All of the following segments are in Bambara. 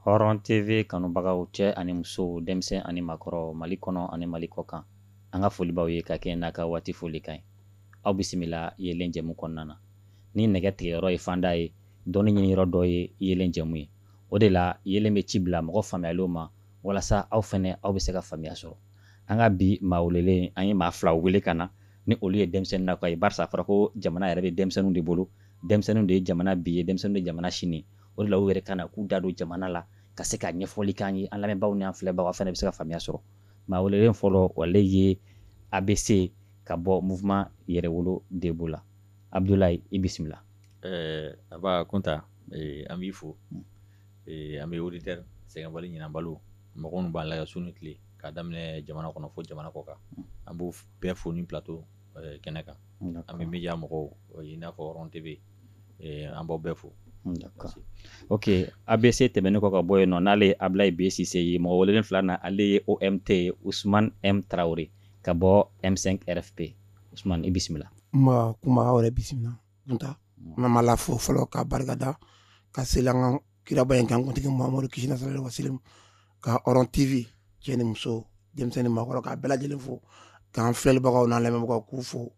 Hɔrɔn TV kanubagaw cɛ ani muso denmisɛn ani makɔrɔ Mali kɔnɔ ani Mali kɔkan an ka foli b'aw ye ka kɛɲɛ n'a ka waati foli kan ye aw bisimila yelen jɛmu kɔnɔna na ni nɛgɛ tigɛyɔrɔ ye fanda ye dɔnni ɲiniyɔrɔ dɔ ye yelen jɛmu ye o de la yelen bɛ ci bila mɔgɔ faamuyaliw ma walasa aw fɛnɛ aw bɛ se ka faamuya sɔrɔ an ka bi maa welelen an ye maa fila wele ka na ni olu ye denmisɛnnin nakaw ye barisa a fɔra ko jamana yɛrɛ bɛ denmisɛnninw de bolo denmisɛnninw de ye jamana bi ye denmisɛnninw de ye jamana sini o de la u yɛrɛ ka na k'u da don jamana la ka se ka ɲɛfɔli k'an ye an lamɛnbaaw ni an filɛbagaw fana bɛ se ka faamuya sɔrɔ maa welelen fɔlɔ wale ye ABC ka bɔ mouvement yɛrɛwolo Debout la Abdulayi i bisimila Aba Kunta an b'i fo an bɛ auditeur sɛgɛnbali ɲinanbalo mɔgɔ minnu b'an lajɛ su ni tile k'a daminɛ jamana kɔnɔ fo jamana kɔ kan an b'u bɛɛ fo ni plateau kɛnɛ kan an bɛ media mɔgɔw i n'a fɔ Hɔrɔn TV an b'aw bɛɛ fo. D'accord. Ok ABC tɛmɛnen kɔ ka bɔ yen nɔ n'ale ye Ablaye B Cissé ye mɔgɔ welelen filanan ale ye OMT ye Ousmane M Traoré ka bɔ M5 RFP Ousmane i bisimila. Ma kuma aw yɛrɛ bisimila Kunta n ma la fo fɔlɔ ka barikada ka seli an ka kiraba in kan kuntigi Muhamadu kisi n'a sabati wasilim ka Hɔrɔn TV cɛ ni muso denmisɛnnin maakɔrɔ k'a bɛɛ lajɛlen fo k'an filɛlibagaw n'an lamɛnbagaw k'u fo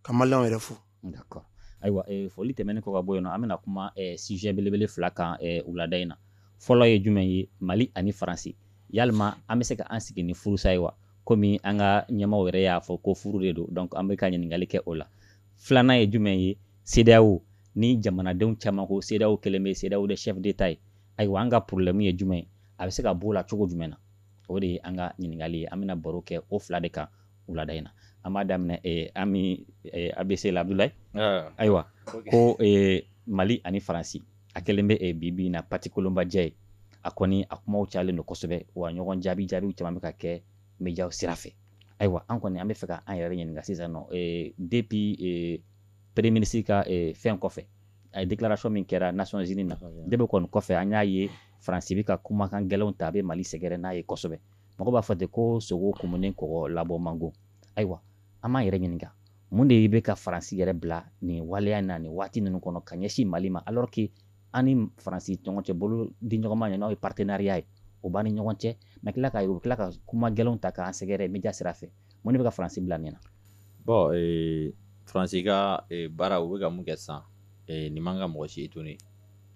ka maliyɛnw yɛrɛ fo. D'accord. Ayiwa foli tɛmɛnen kɔ ka bɔ yen nɔ an bɛna kuma sujet belebele fila kan wulada in na fɔlɔ ye jumɛn ye Mali ani Faransi yalima an bɛ se ka an sigi ni furusa ye wa komi an ka ɲɛmaw yɛrɛ y'a fɔ ko furu de don donc an bɛ ka ɲininkali kɛ o la filanan ye jumɛn ye CEDEAO ni jamanadenw caman ko CEDEAO kɛlen bɛ CEDEAO de chef d'état ye ayiwa an ka problème ye jumɛn ye a bɛ se ka b'o la cogo jumɛn na o de ye an ka ɲininkali ye an bɛna baro kɛ o fila de kan wulada in na an b'a daminɛ ami ABC la Abdulayi ayiwa ko Mali ani Faransi a kɛlen bɛ bi na parti kolonbajɛ ye a kɔni a kumaw cayalen don kosɛbɛ wa ɲɔgɔn jaabiw caman bɛ ka kɛ médiaw sira fɛ ayiwa an kɔni an bɛ fɛ ka an yɛrɛ ɲininka sisan nɔ depuis premier ministre ka fɛn kɔfɛ a ye déclaration min kɛra Nations Unies na depuis kɔni kɔfɛ an y'a ye Faransi bɛ ka kumakan gɛlɛnw ta a bɛ Mali sɛgɛrɛ n'a ye kosɛbɛ mɔgɔ b'a fɔ ten ko sogo kumunen kɔgɔ labɔ man go ayiwa an b'an yɛrɛ ɲininka mun de bɛ ka Faransi yɛrɛ bila nin waleya in na nin waati ninnu kɔnɔ ka ɲɛsin Mali ma alors que an ni Faransi ɲɔgɔn cɛ bolo di ɲɔgɔnma ye n'aw ye partenariat ye o b'an ni ɲɔgɔn cɛ mais u tila ka kuma gɛlɛnw ta k'an sɛgɛrɛ média sira fɛ mun de bɛ ka Faransi bila nin na. Bon Faransi ka baara u bɛ ka mun kɛ sisan nin man ka mɔgɔ si étonné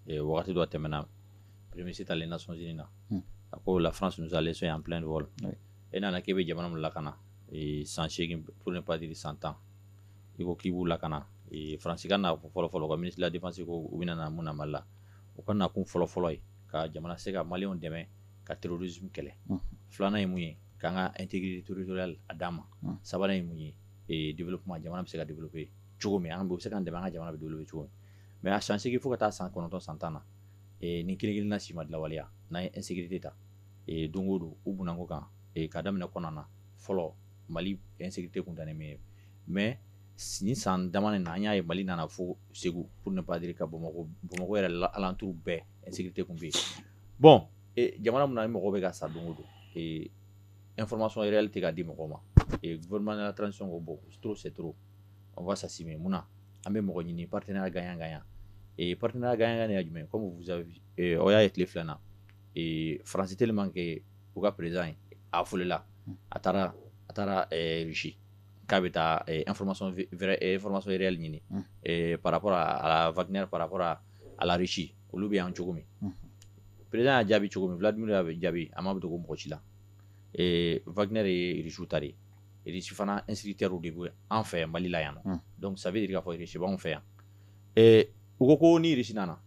wagati dɔ tɛmɛna premier ministre taalen Nations Unies na a ko la France nous a laissé en plein vol e nana k'e bɛ jamana min lakana san 8 pour ne pas dire 100 ans i ko k'i b'u lakana Faransi ka na fɔlɔ-fɔlɔ ka ministre de la défense ko u bɛna na mun na Mali la u ka nakun fɔlɔ-fɔlɔ ye ka jamana se ka maliyɛnw dɛmɛ ka terrorisme kɛlɛ filanan ye mun ye k'an ka intégrité territoriale a d'an ma sabanan ye mun ye développement jamana bɛ se ka développer cogo min an bɛ se ka dɛmɛ an ka jamana bɛ développer cogo min mais a san 8 fo ka taa san 9 san 10 na nin kelen-kelenna si ma lawaleya n'an ye insécurité ta don o don u bunako kan ka daminɛ kɔnɔna na fɔlɔ Mali insécurité kun dannen bɛ mais ni san dama na an y'a ye Mali nana fo Segu pour ne pas dire ka Bamakɔ yɛrɛ alentour bɛɛ insécurité kun bɛ yen bon jamana mun na ni mɔgɔw bɛ ka sa don o don information réelle tɛ ka di mɔgɔw ma gouvernement de la transition ko bon c'est trop on va s'assumer mun na an bɛ mɔgɔ ɲini partenaire gagnant partenaire gagnant ye jumɛn comme vous avez o y'a ye tile filɛ na Faransi tellement que u ka président a folela a taara Russie k'a bɛ taa information réelle ɲini par rapport à la Wagner par rapport à la Russie olu bɛ yan cogo min président y'a jaabi cogo min Vladimir y'a jaabi a ma bɛ dogo mɔgɔ si la Wagner ye Russie ta de ye Russie fana insécuritaire de bɛ an fɛ Mali la yan nɔ donc ça veut dire k'a fɔ Russie b'anw fɛ yan u ko ni Russie nana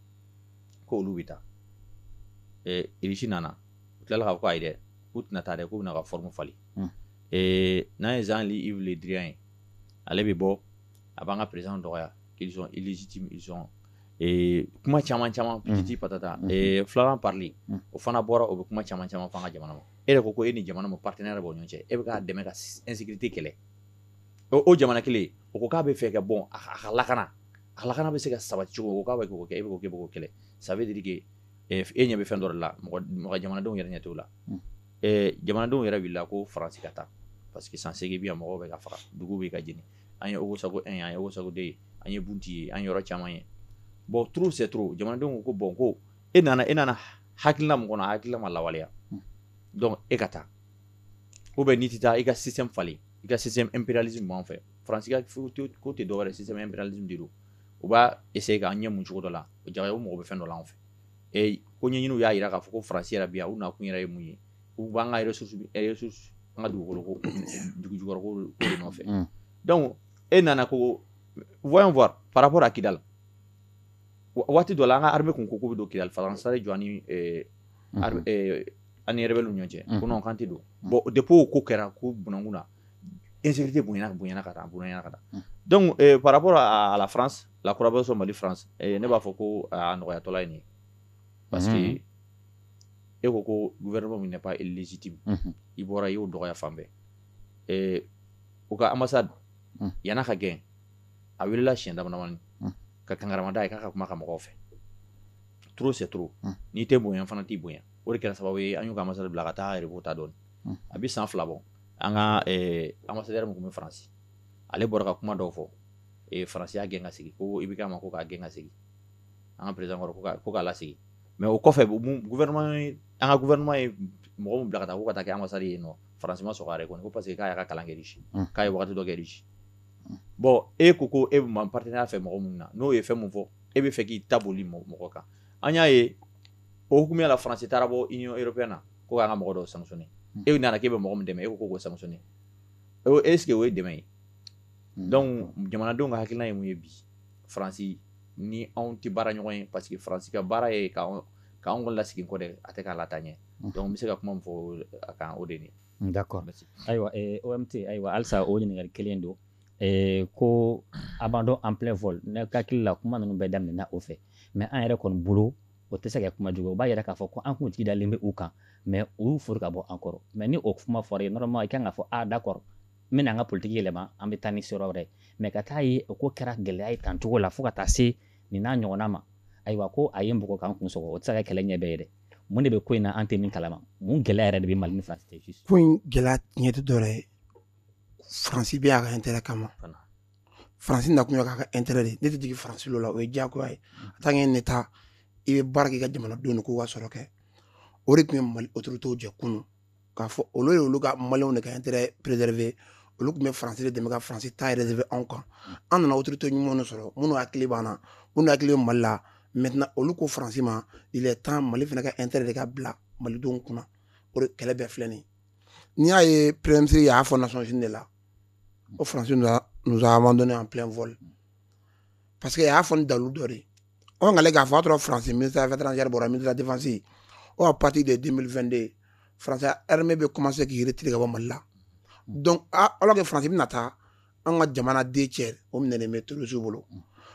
ko olu bɛ taa Russie nana u tilala k'a fɔ ko ayi dɛ k'u tɛna taa dɛ k'u bɛna ka forme falen n'an ye Jean-Yves Le Drian ye ale bɛ bɔ a b'an ka président dɔgɔya qu'ils sont illégitimes ils sont kuma caman petiti patata filanan parli o fana bɔra o bɛ kuma caman fɔ an ka jamana ma e yɛrɛ ko e ni jamana ma partenaire b'o ɲɔgɔn cɛ e bɛ k'a dɛmɛ ka insécurité kɛlɛ o jamana kelen o ko k'a bɛ fɛ ka bɔ a ka lakana bɛ se ka sabati cogo o k'a bɛ k'o kɛ e bɛ k'o kɛlɛ ça veut dire que e ɲɛ bɛ fɛn dɔ de la mɔgɔ jamanadenw yɛrɛ ɲɛ t'o la jamanadenw yɛrɛ wulila ko Faransi ka taa parce que san 8 bi yan mɔgɔw bɛ ka faga dugu bɛ ka jeni an ye Ogosago 1 an ye Ogosago 2 an ye Bunti ye an ye yɔrɔ caman ye bon trop c'est trop jamanadenw ko bon ko e nana hakilina mun kɔnɔ hakilina ma lawaleya donc e ka taa ou bien n'i tɛ taa i ka système falen i ka système impérialisme b'an fɛ France ka ko tɛ dɔwɛrɛ système impérialisme de don u b'a essayer k'an ɲɛ mun cogo dɔ la o jaga o mɔgɔ bɛ fɛn dɔ la an fɛ ko ɲɛɲiniw y'a yira k'a fɔ ko France yɛrɛ bi yan u nakun yɛrɛ ye mun ye u b'an ka ressource an ka dugukolo ko dugujukɔrɔ ko de nɔfɛ donc e nana ko voyons voir par rapport à Kidal waati dɔ la an ka armée kun ko k'u bɛ don Kidal faransa de jɔ ani rebelle ɲɔgɔn cɛ ko non kan tɛ don bon depuis o ko kɛra ko bunakun na insécurité bonyana ka taa donc par rapport à la France la collaboration Mali-France ne b'a fɔ ko a nɔgɔyatɔla ye nin parce que e ko gouvernement min n'est pas illégitime i bɔra i y'o dɔgɔya fan bɛɛ u ka ambassade yana ka gɛn a welela siɲɛ damadamani ka kangaramada ye k'a ka kuma ka mɔgɔw fɛ trop c'est trop n'i tɛ bonya fana t'i bonya o de kɛra sababu ye an y'u ka ambassade bila ka taa repos ta dɔɔni a bɛ san 2 bɔ an ka ambassadeur mun tun bɛ Faransi ale bɔra ka kuma dɔw fɔ Faransi y'a gɛn ka sigi ko i bɛ k'a ma ko k'a gɛn ka sigi an ka président kɔrɔ ko k'a lasigi mais o kɔfɛ gouvernement an ka gouvernement ye mɔgɔ min bila ka taa ko ka taa kɛ ambassade yen nɔ Faransi ma sɔn k'a reconnaître ko parce que k'a y'a ka kalan kɛ riche k'a ye wagati dɔ kɛ riche bon e ko e bɛ partenariat fɛ mɔgɔ min na n'o ye fɛn mun fɔ e bɛ fɛ k'i ta boli mɔgɔ kan an y'a ye o hukumiya la Faransi taara bɔ Union européenne na ko k'an ka mɔgɔ dɔw sanctionner e nana k'e bɛ mɔgɔ min dɛmɛ e ko k'o sanctionner est ce que o ye dɛmɛ ye donc jamanadenw ka hakilina ye mun ye bi Faransi ni anw tɛ baara ɲɔgɔn ye parce que Faransi ka baara ye k'anw lasigi kɔ dɛ a tɛ k'a lataa ɲɛ donc n bɛ se ka kuma min fɔ a kan o de ye d'accord ayiwa OMT ayiwa halisa o ɲininkali kelen don ko abandon en plein vol ne ka hakili la kuma ninnu bɛɛ daminɛna o fɛ mais an yɛrɛ kɔni bolo o tɛ se ka kuma jugu o b'a yɛrɛ k'a fɔ ko an kun tigi dalen bɛ u kan mais u y'u fori ka bɔ an kɔrɔ mais ni o kuma fɔra ye normalement i kan ka fɔ d'accord n bɛna an ka politique yɛlɛma an bɛ taa ni sira wɛrɛ mais ka taa ye o ko kɛra gɛlɛya ye tan cogo la fo ka taa se nin n'a ɲɔgɔnna ma ayiwa ko a ye nbɔgɔ k'an kun sɔgɔ o tɛ se ka kɛlɛ ɲɛ bɛɛ ye dɛ mun de bɛ ko in na an tɛ min kalama mun gɛlɛya yɛrɛ de bɛ Mali ni France cɛ juste ko in gɛlɛya ɲɛ tɛ dɔwɛrɛ ye Faransi bɛ a ka intérêt kama Faransi nakun ye k'a ka intérêt de ne tɛ jigin Faransi lo la o ye diyagoya ye en tant que État i bɛ baara kɛ i ka jamanadenw de k'u ka sɔrɔ kɛ o de tun ye Mali autorités jɛ kunun k'a fɔ olu ye olu ka maliyɛnw de ka intérêt préserver olu tun bɛ Faransi de dɛmɛ ka Faransi ta réserver anw kan an nana autorité ɲumanw de sɔrɔ minnu hakili b'an na minnu hakili bɛ Mali la maintenant olu ko Faransi ma il est temps Mali fana ka intérêt de ka bila Malidenw kunna o de kɛlɛ bɛɛ filɛ nin ye n'i y'a ye premier ministre y'a fɔ Nations Unies de la o Faransi nous a abandonné en plein vol parce que a y'a fɔ ni dalu dɔ de on k'ale k'a fɔ a tora Faransi ministère des affaires étrangères bɔra ministère de la défense o à partir de 2022 Faransi armée bɛ commencer k'i retirer ka bɔ Mali la donc alors que Faransi bɛna taa an ka jamanaden cɛ o minɛnen bɛ terroriste bolo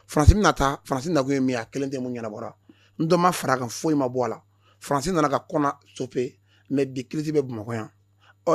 Faransi bɛna taa Faransi nakun ye min ye a kelen tɛ mun ɲɛnabɔra n dɔ ma fara kan foyi ma bɔ a la Faransi nana ka kɔnɔ stopper mais bi crise bɛ Bamakɔ yan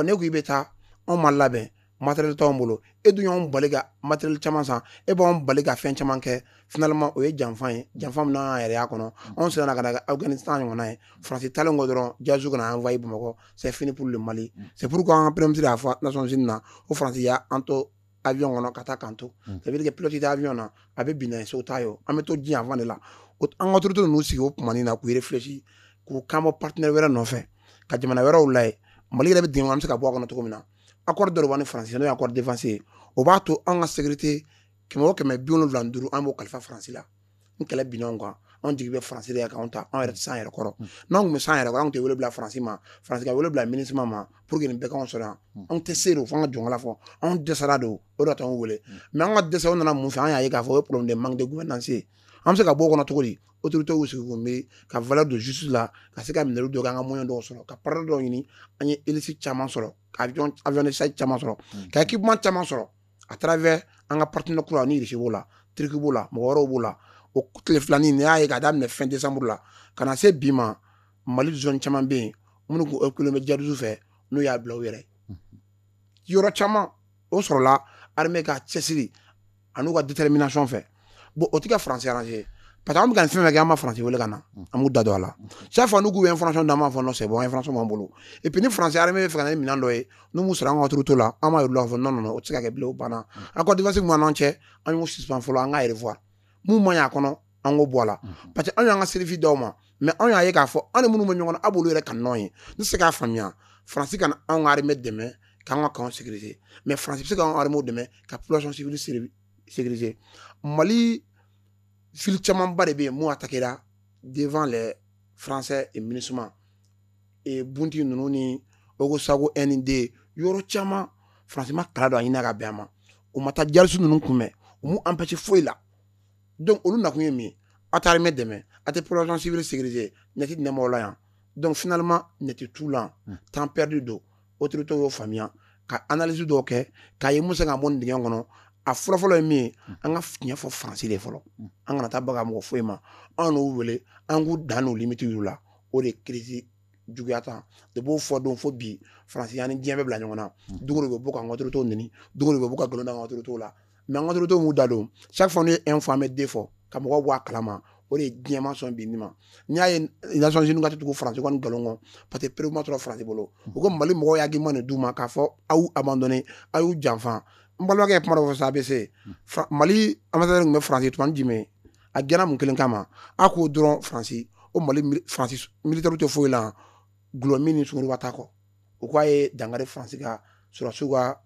ne ko i bɛ taa anw ma labɛn matériel t'anw bolo e dun y'anw bali ka matériel caman san e b'anw bali ka fɛn caman kɛ finalement o ye janfan ye janfan min n'an yɛrɛ y'a kɔnɔ anw sera ka na kɛ Afghanistan ɲɔgɔnna ye Faransi talen kɔ dɔrɔn Gaziou kana envoyer Bamakɔ c'est fini pour le Mali c'est pourquoi an ka premier ministre y'a fɔ Nations Unies na o Faransi y'an to avion kɔnɔ ka taa kan to ça veut dire que pilote tɛ avion na a bɛ bin n'a ye so t'a ye an bɛ to diɲɛ yanfan de la an ka autorité ninnu sigi o kumanin na k'u réfléchir k'u kan bɔ partenaire wɛrɛ nɔfɛ ka jamana wɛrɛw layɛ Mali yɛrɛ bɛ dingɛ kɔnɔ an bɛ se ka bɔ a kɔnɔ cogo min na accord dɔ de b'an ni Faransi n'o ye accord défense ye o b'a to an ka sécurité 175 an b'o kalifa Faransi la ni kɛlɛ binna anw kan anw jigi bɛ Faransi de kan k'anw ta anw yɛrɛ tɛ se an yɛrɛ kɔrɔ n'anw tun bɛ se an yɛrɛ kɔrɔ anw tɛ wele bila Faransi ma Faransi ka wele bila MINUSMA ma pour que nin bɛɛ k'anw sɔrɔ yan anw tɛ se de fo an ka jɔn kala fɔ anw dɛsɛra de o de y'a to anw wele mais an ka dɛsɛ o nana mun fɛ an y'a ye k'a fɔ o ye problème de manque de gouvernance ye an bɛ se ka bɔ o kɔnɔ cogo di autorité y'u sigi k'u miiri ka valeur de justice la ka se ka minɛli dɔ kɛ an ka moyen dɔw sɔrɔ ka partenaire dɔw ɲini an ye hélice caman sɔrɔ ka avion de chasse caman sɔrɔ ka équipement caman sɔrɔ à travers an ka partenaire kura ni Russie b'o la Turquie b'o la mɔgɔ wɛrɛw b'o la o tile filanin n'i y'a ye k'a daminɛ fin décembre la ka na se bi ma Mali zone caman bɛ yen minnu k'u reculer bɛ Diadouzou fɛ n'u y'a bila u yɛrɛ yɔrɔ caman o sɔrɔla armée ka cɛsiri an'u ka détermination fɛ bon o tɛ ka Faransi arranger parce que an bɛ ka nin fɛn fɛn kɛ an ma Faransi wele ka na an b'u da don a la chaque fois n'u k'u ye information d'an b'a fɔ non c'est bon information b'an bolo et puis ni Faransi armée bɛ fɛ ka na ni minɛn dɔ ye n'u m'u sɔrɔ an ka autorité la an b'a yir'u la k'a fɔ non non non o tɛ se ka kɛ bilen o banna accord défense min b'an n'an cɛ an y'o suspend fɔlɔ an k'a revoir mun man ɲi a kɔnɔ an k'o bɔ a la parce que an y'an ka service d'aw ma mais on y'a ye k'a fɔ an ni minnu bɛ ɲɔgɔn na a b'olu yɛrɛ ka nɔ ye ne se k'a faamuya Faransi ka anw ka armée dɛmɛ k'an ka camp sécuriser mais Faransi bɛ se k'an ka armée dɛmɛ ka population civile sécuriser Mali ville camanba de bɛ yen mun attaquera devant les Français et MINUSMA et Bunti ninnu ni Ogosago ND yɔrɔ caman Faransi ma kala don a ɲinina ka bɛn a ma u ma taa jarisu ninnu kunbɛn u m'u empêcher foyi la donc olu nakun ye min ye a tɛ armée dɛmɛ a tɛ population civile sécuriser ne tɛ nɛma o la yan donc finalement ne tɛ tout la temps perdu don autorité y'o faamuya ka analyse dɔw kɛ k'a ye mun se ka bɔ nin dingɛ kɔnɔ a fɔlɔfɔlɔ ye min ye an ka tiɲɛ fɔ Faransi de fɔlɔ an kana taa baga mɔgɔ foyi ma an n'u wele an k'u dan n'u limite y'u la o de crise juguya tan de b'o fɔ don fo bi Faransi ani diɲɛ bɛ bila ɲɔgɔn na dogo de bɛ bɔ ka an ka autorité neni dogo de bɛ bɔ ka nkalon da an ka autorité la mais an ka autorité m'u da don chaque fois n'u ye un fɔ an bɛ deux fɔ ka mɔgɔw bɔ a kalama o de ye diɲɛ ma sɔn bi ni ma n'i y'a ye Nations Unies ka tɛ tugu Faransi kɔni nkalon kɔ parce que preuve tora Faransi bolo u ko Mali mɔgɔw y'a argument de d'u ma k'a fɔ aw y'u abandonné aw y'u janfa n balimakɛ ye kuma dɔ fɔ sa ABC Mali ambassadeur tun bɛ Faransi tuma jumɛn a gɛnna mun kelen kama a k'o dɔrɔn Faransi o Mali Faransi militaire tɛ foyi la gulɔmin ni sunkuruba t'a kɔ u k'a ye dangari Faransi ka sɔrɔsiw ka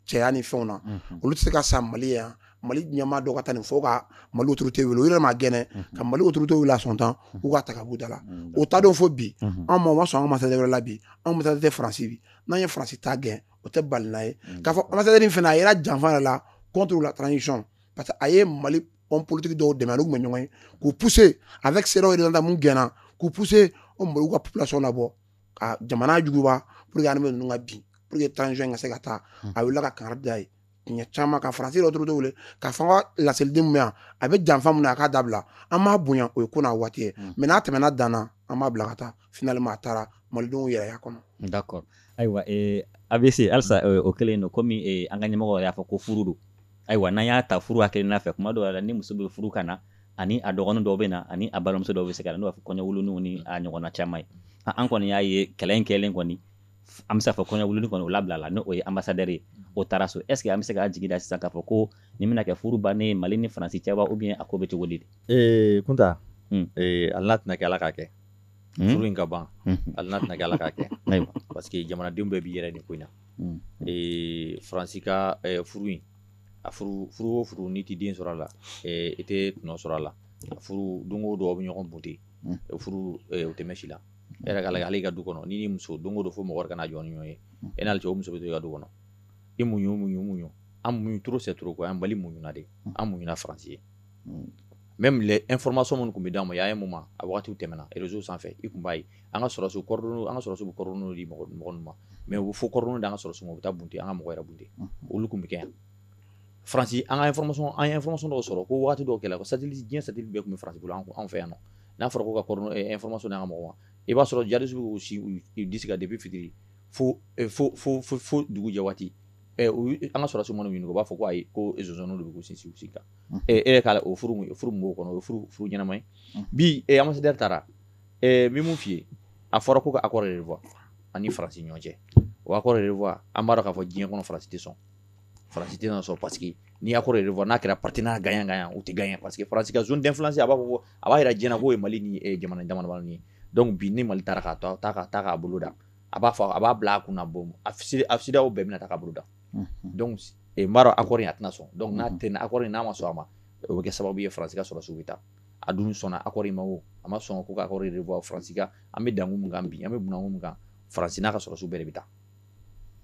cɛya ni fɛnw na olu tɛ se ka sa Mali yan Mali ɲɛmaa dɔ ka taa nin fɔ ka Mali autorité wele u yɛrɛ ma gɛnɛ ka Mali autorité wele a sɔn tan u ka ta ka b'u da la o ta don fo bi an ma sɔn an ka ambassadeur wɛrɛ la bi an ambassadeur tɛ Faransi bi n'an ye Faransi ta gɛn o tɛ bali n'a ye k'a fɔ ambassadeur in fana a yɛrɛ janfa yɛrɛ la contre la transition parce que a ye Mali homme politique dɔw dɛmɛ olu tun bɛ ɲɔgɔn ye k'u pousser avec CEDEAO représentant mun gɛnna k'u pousser o Maliw ka population labɔ ka jamana juguba pour que armée ninnu ka bin pour que transition in ka se ka taa a wulila ka kangari da ye tiɲɛ caman ka Faransi yɛrɛ autorité wele ka fɔ an ka laseliden min bɛ yan a bɛ janfa min na a k'a dabila an m'a bonya o ye ko n'a waati ye mais n'a tɛmɛna dan na an b'a bila ka taa finalement a taara malidenw yɛrɛ y'a kɔnɔ. D'accord ayiwa ABC halisa o kɛlen don komi an ka ɲɛmɔgɔ y'a fɔ ko furu don ayiwa n'an y'a ta furu hakilina fɛ kuma dɔw la ni muso bɛ furu ka na ani a dɔgɔnin dɔw bɛ na ani a balimamuso dɔw bɛ se ka na n'o b'a fɔ kɔɲɔwuluninw ni a ɲɔgɔnna caman ye an kɔni y'a ye kɛlɛ in kɛlen kɔni an bɛ se k'a fɔ kɔɲɔwuluni kɔni o labila la n'o ye ambassadeur ye o taara so est ce que an bɛ se k'a jigi da sisan k'a fɔ ko nin bɛna kɛ furu bannen Mali ni Faransi cɛ wa ou bien a ko bɛ cogo di Kunta hali n'a tɛna kɛ Ala k'a kɛ furu in ka ban hali n'a tɛna kɛ Ala k'a kɛ parce que jamanadenw bɛɛ b'i yɛrɛ nin ko in na Faransi ka furu in a furu o furu n'i tɛ den sɔrɔ a la i tɛ tɔnɔ sɔrɔ a la a furu don o don aw bɛ ɲɔgɔn bunte furu o tɛ mɛn si la e yɛrɛ k'a lajɛ hali i ka du kɔnɔ n'i ni muso don o don fo mɔgɔ wɛrɛ kana jɔ ni ɲɔgɔn ye e n'ale cɛ o muso bɛ to i ka du kɔnɔ i muɲu an muɲu trop c'est trop quoi an Mali muɲuna de an muɲuna Faransi ye même les informations minnu tun bɛ d'an ma y'a ye mun ma a wagatiw tɛmɛna réseau sanfɛ i tun b'a ye an ka sɔrɔsiw bɛ coordonnées di mɔgɔ ninnu ma mais u bɛ fɔ coordonnées d'an ka sɔrɔsiw ma u bɛ taa bunte an ka mɔgɔ yɛrɛ bunte olu tun bɛ kɛ yan Faransi an ye information dɔw sɔrɔ ko wagati dɔw kɛla ko diɲɛ satellite bɛɛ tun bɛ Faransi bolo anw fɛ yan nɔ n'a fɔra ko ka information d'an ka mɔgɔ ma i b'a sɔrɔ jadisiw b'u disi kan depuis fitiri fo dugu jɛ waati an ka sɔrɔsiw mana ɲininka u b'a fɔ ko ayi ko zozaniw de bɛ k'u sinsin kan e yɛrɛ k'a la o furu min b'o kɔnɔ o ye furu ɲɛnama ye bi ambassadeur taara n bɛ mun f'i ye a fɔra ko ka accord de revoir ani Faransi ɲɔgɔn cɛ o accord de revoir an b'a dɔn k'a fɔ diɲɛ kɔnɔ Faransi tɛ sɔn parce que ni accord de revoir n'a kɛra partenaire gagnant u tɛ gagner parce que Faransi ka zone d'influence a b'a fɔ ko a b'a jira diɲɛ na k'o ye Mali ni jamana damadamanin ye donc bi ni Mali taara k'a ta k'a bolo da a b'a bila a kunna bon a CEDEAO bɛɛ bɛna ta k'a bolo da donc n b'a dɔn accord in a tɛna sɔn donc n'a tɛna accord in n'a ma sɔn a ma o bɛ kɛ sababu ye Faransi ka sɔrɔsiw bɛ taa a dun sɔnna accord in ma o a ma sɔn ko ka accord de revoir Faransi ka an bɛ dangun min kan bi an bɛ bunangun min kan Faransi n'a ka sɔrɔsiw bɛɛ de bɛ taa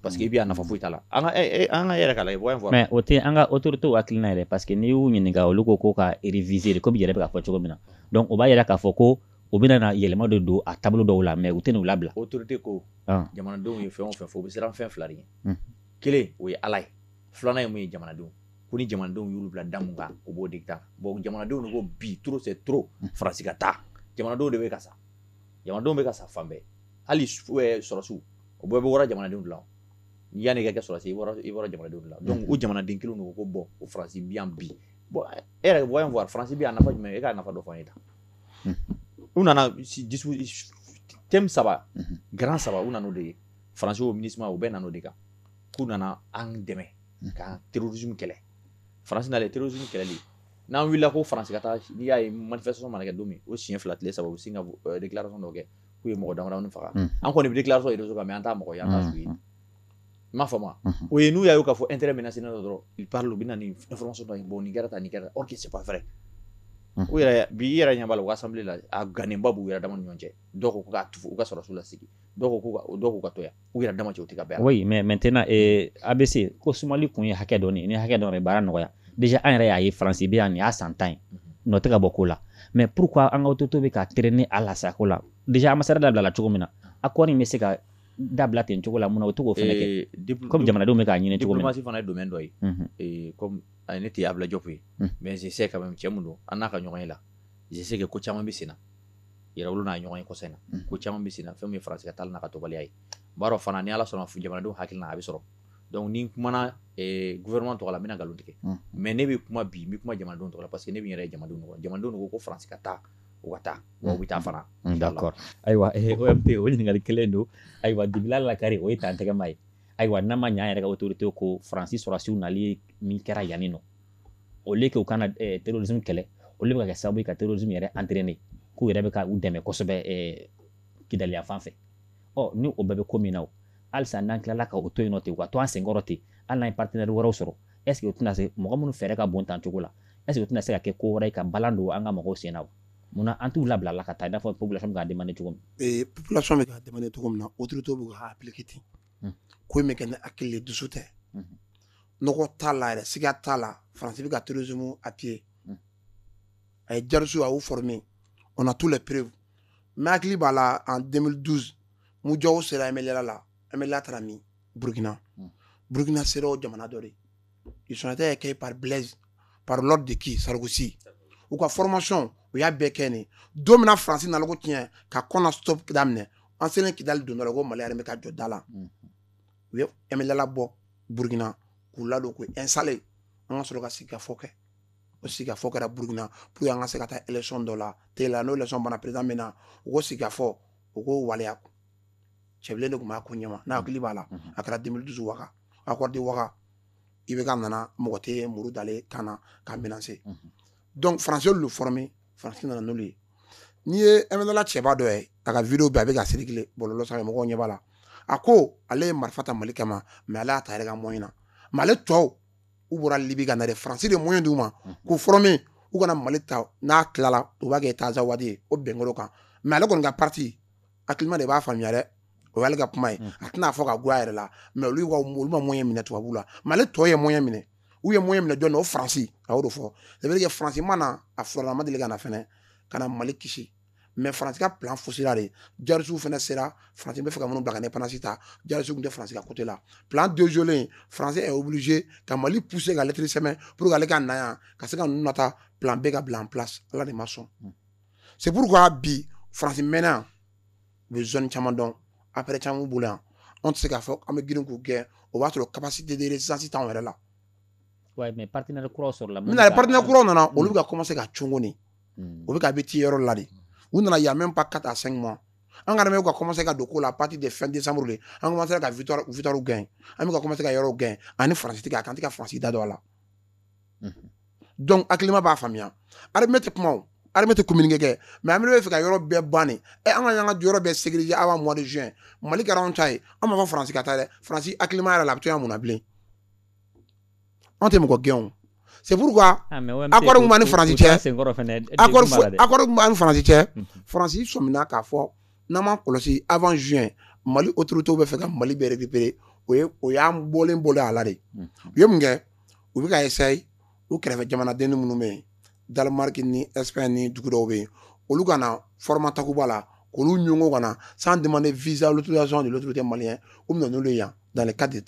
parce que i bɛ a nafa foyi t'a la an ka yɛrɛ k'a la mais o tɛ an ka autorités hakilina yɛrɛ parce que n'i y'u ɲininka olu ko ka réviser de komi yɛrɛ bɛ k'a fɔ cogo min na donc o b'a yira k'a fɔ ko o bɛna na yɛlɛma de don a taabolo dɔw la mais u tɛ n'u labila autorité ko jamanadenw ye fɛn o fɛn fɔ u bɛ siran fɛn fila de ye kelen o ye Ala ye filanan ye mun ye jamanadenw ko ni jamanadenw y'olu bila da mun kan o b'o dicter bon jamanadenw de ko bi trop c'est trop Faransi ka taa jamanadenw de bɛ ka sa fan bɛɛ hali sɔrɔsiw o bɛɛ bɛ wɔɔrɔ jamanadenw de la yanni i ka kɛ sɔrɔsi i bɔra jamanadenw de la donc o jamanaden kelen de ko bon o Faransi bi yan bi bon e yɛrɛ voyons voir Faransi bi yan nafa jumɛn e k'a nafa dɔ fɔ an ye tan u nana thème saba grand saba u nana o de ye Faransi o MINUSMA o bɛɛ nana o de kan k'u nana an dɛmɛ ka terrorisme kɛlɛ Faransi n'ale terrorisme kɛlɛli n'an wulila ko faransi ka taa n'i y'a ye manifestation mana kɛ don min o siɲɛ 2 tile 3 u bɛ sin ka déclaration dɔ kɛ k'u ye mɔgɔ damadamanin faga an kɔni bɛ déclaration yɛrɛ réseau kan mais an t'a mɔgɔ ye an t'a suivi i m'a faamu o ye n'u y'a ye k'a fɔ intérêt menacé dɔ dɔrɔn ils parlent u bɛ na ni information dɔ ye bon nin kɛra tan nin kɛra or que c'est pas vrai u yɛrɛ bi i yɛrɛ ɲɛ b'a la u ka assemblée la a ganenba b'u yɛrɛ dama ni ɲɔgɔn cɛ dɔw ko k'a tufu u ka sɔrɔsiw lasigi dɔw ko ka to yan u yɛrɛ dama cɛ u tɛ ka bɛn oui mais maintenant ABC ko sumali kun ye hakɛ dɔ ni hakɛ dɔ bɛ baara nɔgɔya déjà an yɛrɛ y'a ye faransi bɛ yan nin y'a san 10 ye nɔ tɛ ka bɔ ko la mais pourquoi an ka autorité bɛ ka traîner a la sa ko la déjà ambassade dabilala cogo min na accord in bɛ se ka dabila ten cogo la mun na o tɛ k'o fana kɛ comme jamanadenw bɛ k'a ɲini cogo min na diplomatie fana ye domaine dɔ ye comme ne tɛ Ablaye Diop ye mais je sais quand même cɛ mun don an n'a ka ɲɔgɔn ye la je sais que ko caman bɛ sen na yɛrɛwolo n'a ɲɔgɔn ye kɔsɛbɛ in na ko caman bɛ sen na fɛn min ye faransi ka taali n'a ka tɔbaliya ye b'a dɔn fana ni ala sɔnna jamanadenw hakili na a bɛ sɔrɔ donc ni n kumana gouvernement tɔgɔ la n bɛna nkalon tigɛ mais ne bɛ kuma bi n bɛ kuma jamanadenw tɔgɔ la parce que ne bɛ n yɛrɛ ye jamanadenw tɔgɔ la jamanadenw ko faransi ka taa u ka taa wa u bɛ taa fana d'accord ayiwa OMP o ɲininkali kelen don ayiwa Dibila Lakari o ye tan tɛgɛma ye ayiwa n'a ma ɲɛ an yɛrɛ ka autorité ko faransi sɔrɔsiw nali min kɛra yanni nɔ au lieu que u kana terrorisme kɛlɛ olu bɛ ka kɛ sababu ye ka terrorisme yɛrɛ entraîner k'u yɛrɛ bɛ ka u dɛmɛ kosɛbɛ kidaliya fan fɛ ni o bɛɛ bɛ ko min na o halisa n'an tilala ka o to yen nɔ ten u ka to an senkɔrɔ ten hali n'an ye partenaire wɛrɛw sɔrɔ est ce que o tɛna se mɔgɔ minnu fɛɛrɛ ka bon tan cogo la est ce que o tɛna se ka kɛ ko wɛrɛ ye ka balan don an ka mɔgɔw sen na munna an t'u labila la ka taa i n'a fɔ population bɛ k'a demander cogo min population bɛ k'a demander cogo min na autorité bɛ k'a appliquer ten ko in bɛ kɛ ni hakili le dusu tɛ nɔgɔ t'a la yɛrɛ siga t'a la faransi bɛ ka terrorisme appuyer a ye jarisu a y'u former on a tous les preuves mais hakili b'a la en 2012 Mujɔw sera MLA la MLA taara min Burkina sera o jamana dɔ de ils sont été accueillis par Blaise par l'ordre de qui Sarkozy u ka formation u y'a bɛɛ kɛ nin don min na faransi nana ko tiɲɛ ka kɔnɔ stop daminɛ an selen Kidali don dɔ la ko Mali yɛrɛ bɛ ka jɔ da la u ye MLA labɔ Burkina k'u ladon k'u installer an ka sɔrɔ ka sigikafɔ kɛ o sigikafɔ kɛra Burkina pour que an ka se ka taa élection dɔ la tela n'o élection banna président bɛ na u ko sigikafɔ u ko waleya cɛbilen de tun b'a ko ɲɛma n'a hakili b'a la a kɛra 2012 Ouaga accord de Ouaga i bɛ ka nana mɔgɔ tɛ muru dalen kan na k'a menacer donc français le formé français nana n'olu ye n'i ye MLA cɛba dɔ ye a ka vidéo bɛ a bɛ ka circuler bɔlɔlɔ sanfɛ mɔgɔw ɲɛ b'a la a ko ale ye marifa ta Mali kama mais ale y'a ta yɛrɛ ka moyen na mais ale tɔw u bɔra Libi ka na dɛ français de moyen d'u ma k'u former u kana Mali ta n'a tilala u b'a kɛ Taza Wade ye o bɛnkɛr'o kan mais ale kɔni ka parti hakilima de b'a faamuya dɛ o y'ale ka kuma ye a tɛna fɔ ka goya a yɛrɛ la mais olu ma moyen minɛ tubabu la mais ale tɔ ye moyen minɛ u ye moyen minɛ jɔn na o faransi a y'o de fɔ ça veut dire que faransi mana a fɔlɔla ma deli ka na fɛnɛ ka na Mali kisi mais faransi ka plan fusila de jarisiw fɛnɛ sera faransi bɛ fɛ ka minnu bila ka indépendance ta jarisiw tun tɛ faransi ka côté la plan déjolé faransi est obligé ka Mali pousser ka lettre sɛbɛn pour que ale ka na yan ka se ka ninnu nata plan B ka bila en place ala de ma sɔn c'est pourquoi bi faransi mɛnna u bɛ zone caman dɔn après caman bolo yan anw tɛ se k'a fɔ an bɛ girin k'u gɛn o b'a sɔrɔ capacité de résistance t'anw yɛrɛ la ouais mais partenaire kuraw sɔrɔ la mina partenaire kuraw nana olu bɛ ka commencer ka cungo ni o bɛ ka bɛ ti yɔrɔ la de u nana il y a même pas 4 à 5 mois an ka ka commencer ka don ko la à partir de fin décembre de an commencer ka victoire gagner an bɛ ka commencer ka yɔrɔ gagner ani faransi tigɛ a kan tɛ ka faransi da don a la donc hakilima b'a faamuya armée tɛ kuma o armée tɛ communiquer kɛ mais armée bɛ fɛ ka yɔrɔ bɛɛ ban de an ka y'an ka yɔrɔ bɛɛ sécuriser avant mois de juin Mali kɛra anw ta ye an m'a fɔ faransi ka taa dɛ faransi hakilima yɛrɛ la a bɛ to yan mun na bilen anw tɛ mɔgɔ gɛn o c'est pourquoi accord min b'an ni faransi cɛ accord min b'an ni faransi cɛ faransi sɔmina k'a fɔ n'an m'an kɔlɔsi avant juin Mali autorités bɛ fɛ ka Mali bɛɛ récupérer o y'an bɔlen a la de u ye mun kɛ u bɛ ka essayer u kɛrɛfɛ jamanaden minnu bɛ yen Danemark ni Espagne ni dugu dɔw bɛ yen olu ka na format takuba la k'olu ɲɔngɔ ka na sans demander visa l'autorisation de l'autorité malienne u bɛ na n'olu ye yan dans le cadre de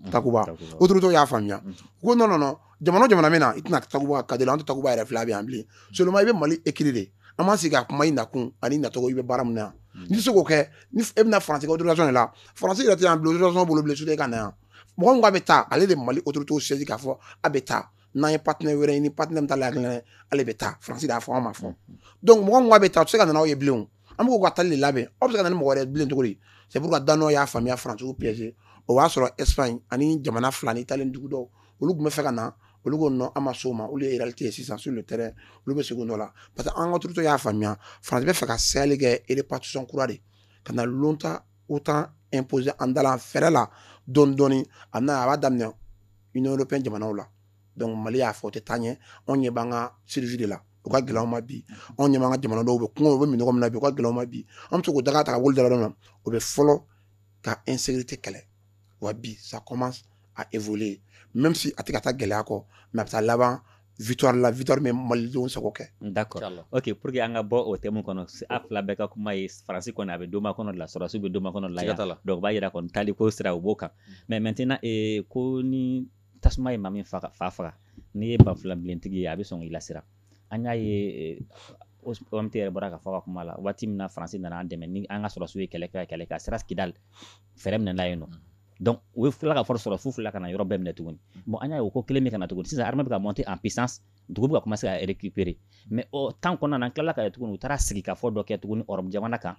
takuba autorités y'a faamuya u ko non jamana min na i tɛna takuba ka cadre la an tɛ takuba yɛrɛ fila bɛ yan bilen seulement i bɛ Mali écrit de an ma sigi ka kuma i nakun ani nacogo i bɛ baara min na yan n'i tɛ se k'o kɛ ni e bɛna faransi ka autorisation de la faransi yɛrɛ tɛ yan bila autorisation bolo bilen soden ka na yan mɔgɔ min k'a bɛ taa ale de Mali autorités saisi k'a fɔ a bɛ taa n'an ye partenaire wɛrɛ ɲini partenaire min ta la hakilina ale bɛ taa faransi de y'a fɔ an ma fɔ donc mɔgɔ min k'a bɛ taa o tɛ se ka na n'aw ye bilen an bɛ k'o ka tali de labɛn aw bɛ se ka na ni mɔgɔ wɛrɛ bilen cogo di c'est pourquoi Danois y'a faamuya faransiw piégé o b'a sɔrɔ Espagne ani jamana fila ni Italie dugu dɔw olu tun bɛ fɛ ka na olu ko non an ma s'o ma olu ye réalité ye sisan sur le terrain olu bɛ segin o nɔ la parce que an ka autorité y'a faamuya France bɛ fɛ ka sahel kɛ répartition kura de ka na longtemps autant imposer an dala fɛrɛ la dɔɔni dɔɔni a b'a daminɛ Union européenne jamanaw la donc Mali y'a fɔ o tɛ taa ɲɛ anw ɲɛ b'an ka survie de la u ka gɛlɛn anw ma bi anw ɲɛ b'an ka jamana dɔw bɛ kungo u bɛ minɔgɔ min na bi u ka gɛlɛn anw ma bi an bɛ se k'o daga ta ka wolo dala na o bɛ fɔlɔ ka insécurité kɛlɛ wa bi ça commence à évoluer même si a tɛ ka taa gɛlɛya kɔ mais a bɛ taa laban victoire la victoire min malidenw sago kɛ. D'accord. Ok, pour que an ka bɔ o thème kɔnɔ a fila bɛɛ ka kuma ye faransi kɔni a bɛ doma kɔnɔ de la sɔrɔsiw bɛ doma kɔnɔ de la yan donc o b'a yira kɔni taliko sira u b'o kan mais maintenant ko ni tasuma ye maa min fa faga n'i ye banfilabilentigi ye a bɛ sɔn k'i lasira an y'a ye OMT yɛrɛ bɔra ka fɔ ka kuma la waati min na faransi nana an dɛmɛ ni an ka sɔrɔsiw ye kɛlɛ ka sira Kidal fɛrɛ minɛla yen nɔ donc u ye fila ka fɔlɔ sɔrɔ fu fila ka na yɔrɔ bɛɛ minɛ tuguni bon an y'a ye o ko kelen min ka na tuguni sisan armée bɛ ka monter en puissance dugu bɛ ka commencer ka récupérer mais o temps kɔnɔna na an tilala ka ye tuguni u taara sigi ka fɔ dɔ kɛ tuguni Europe jamana kan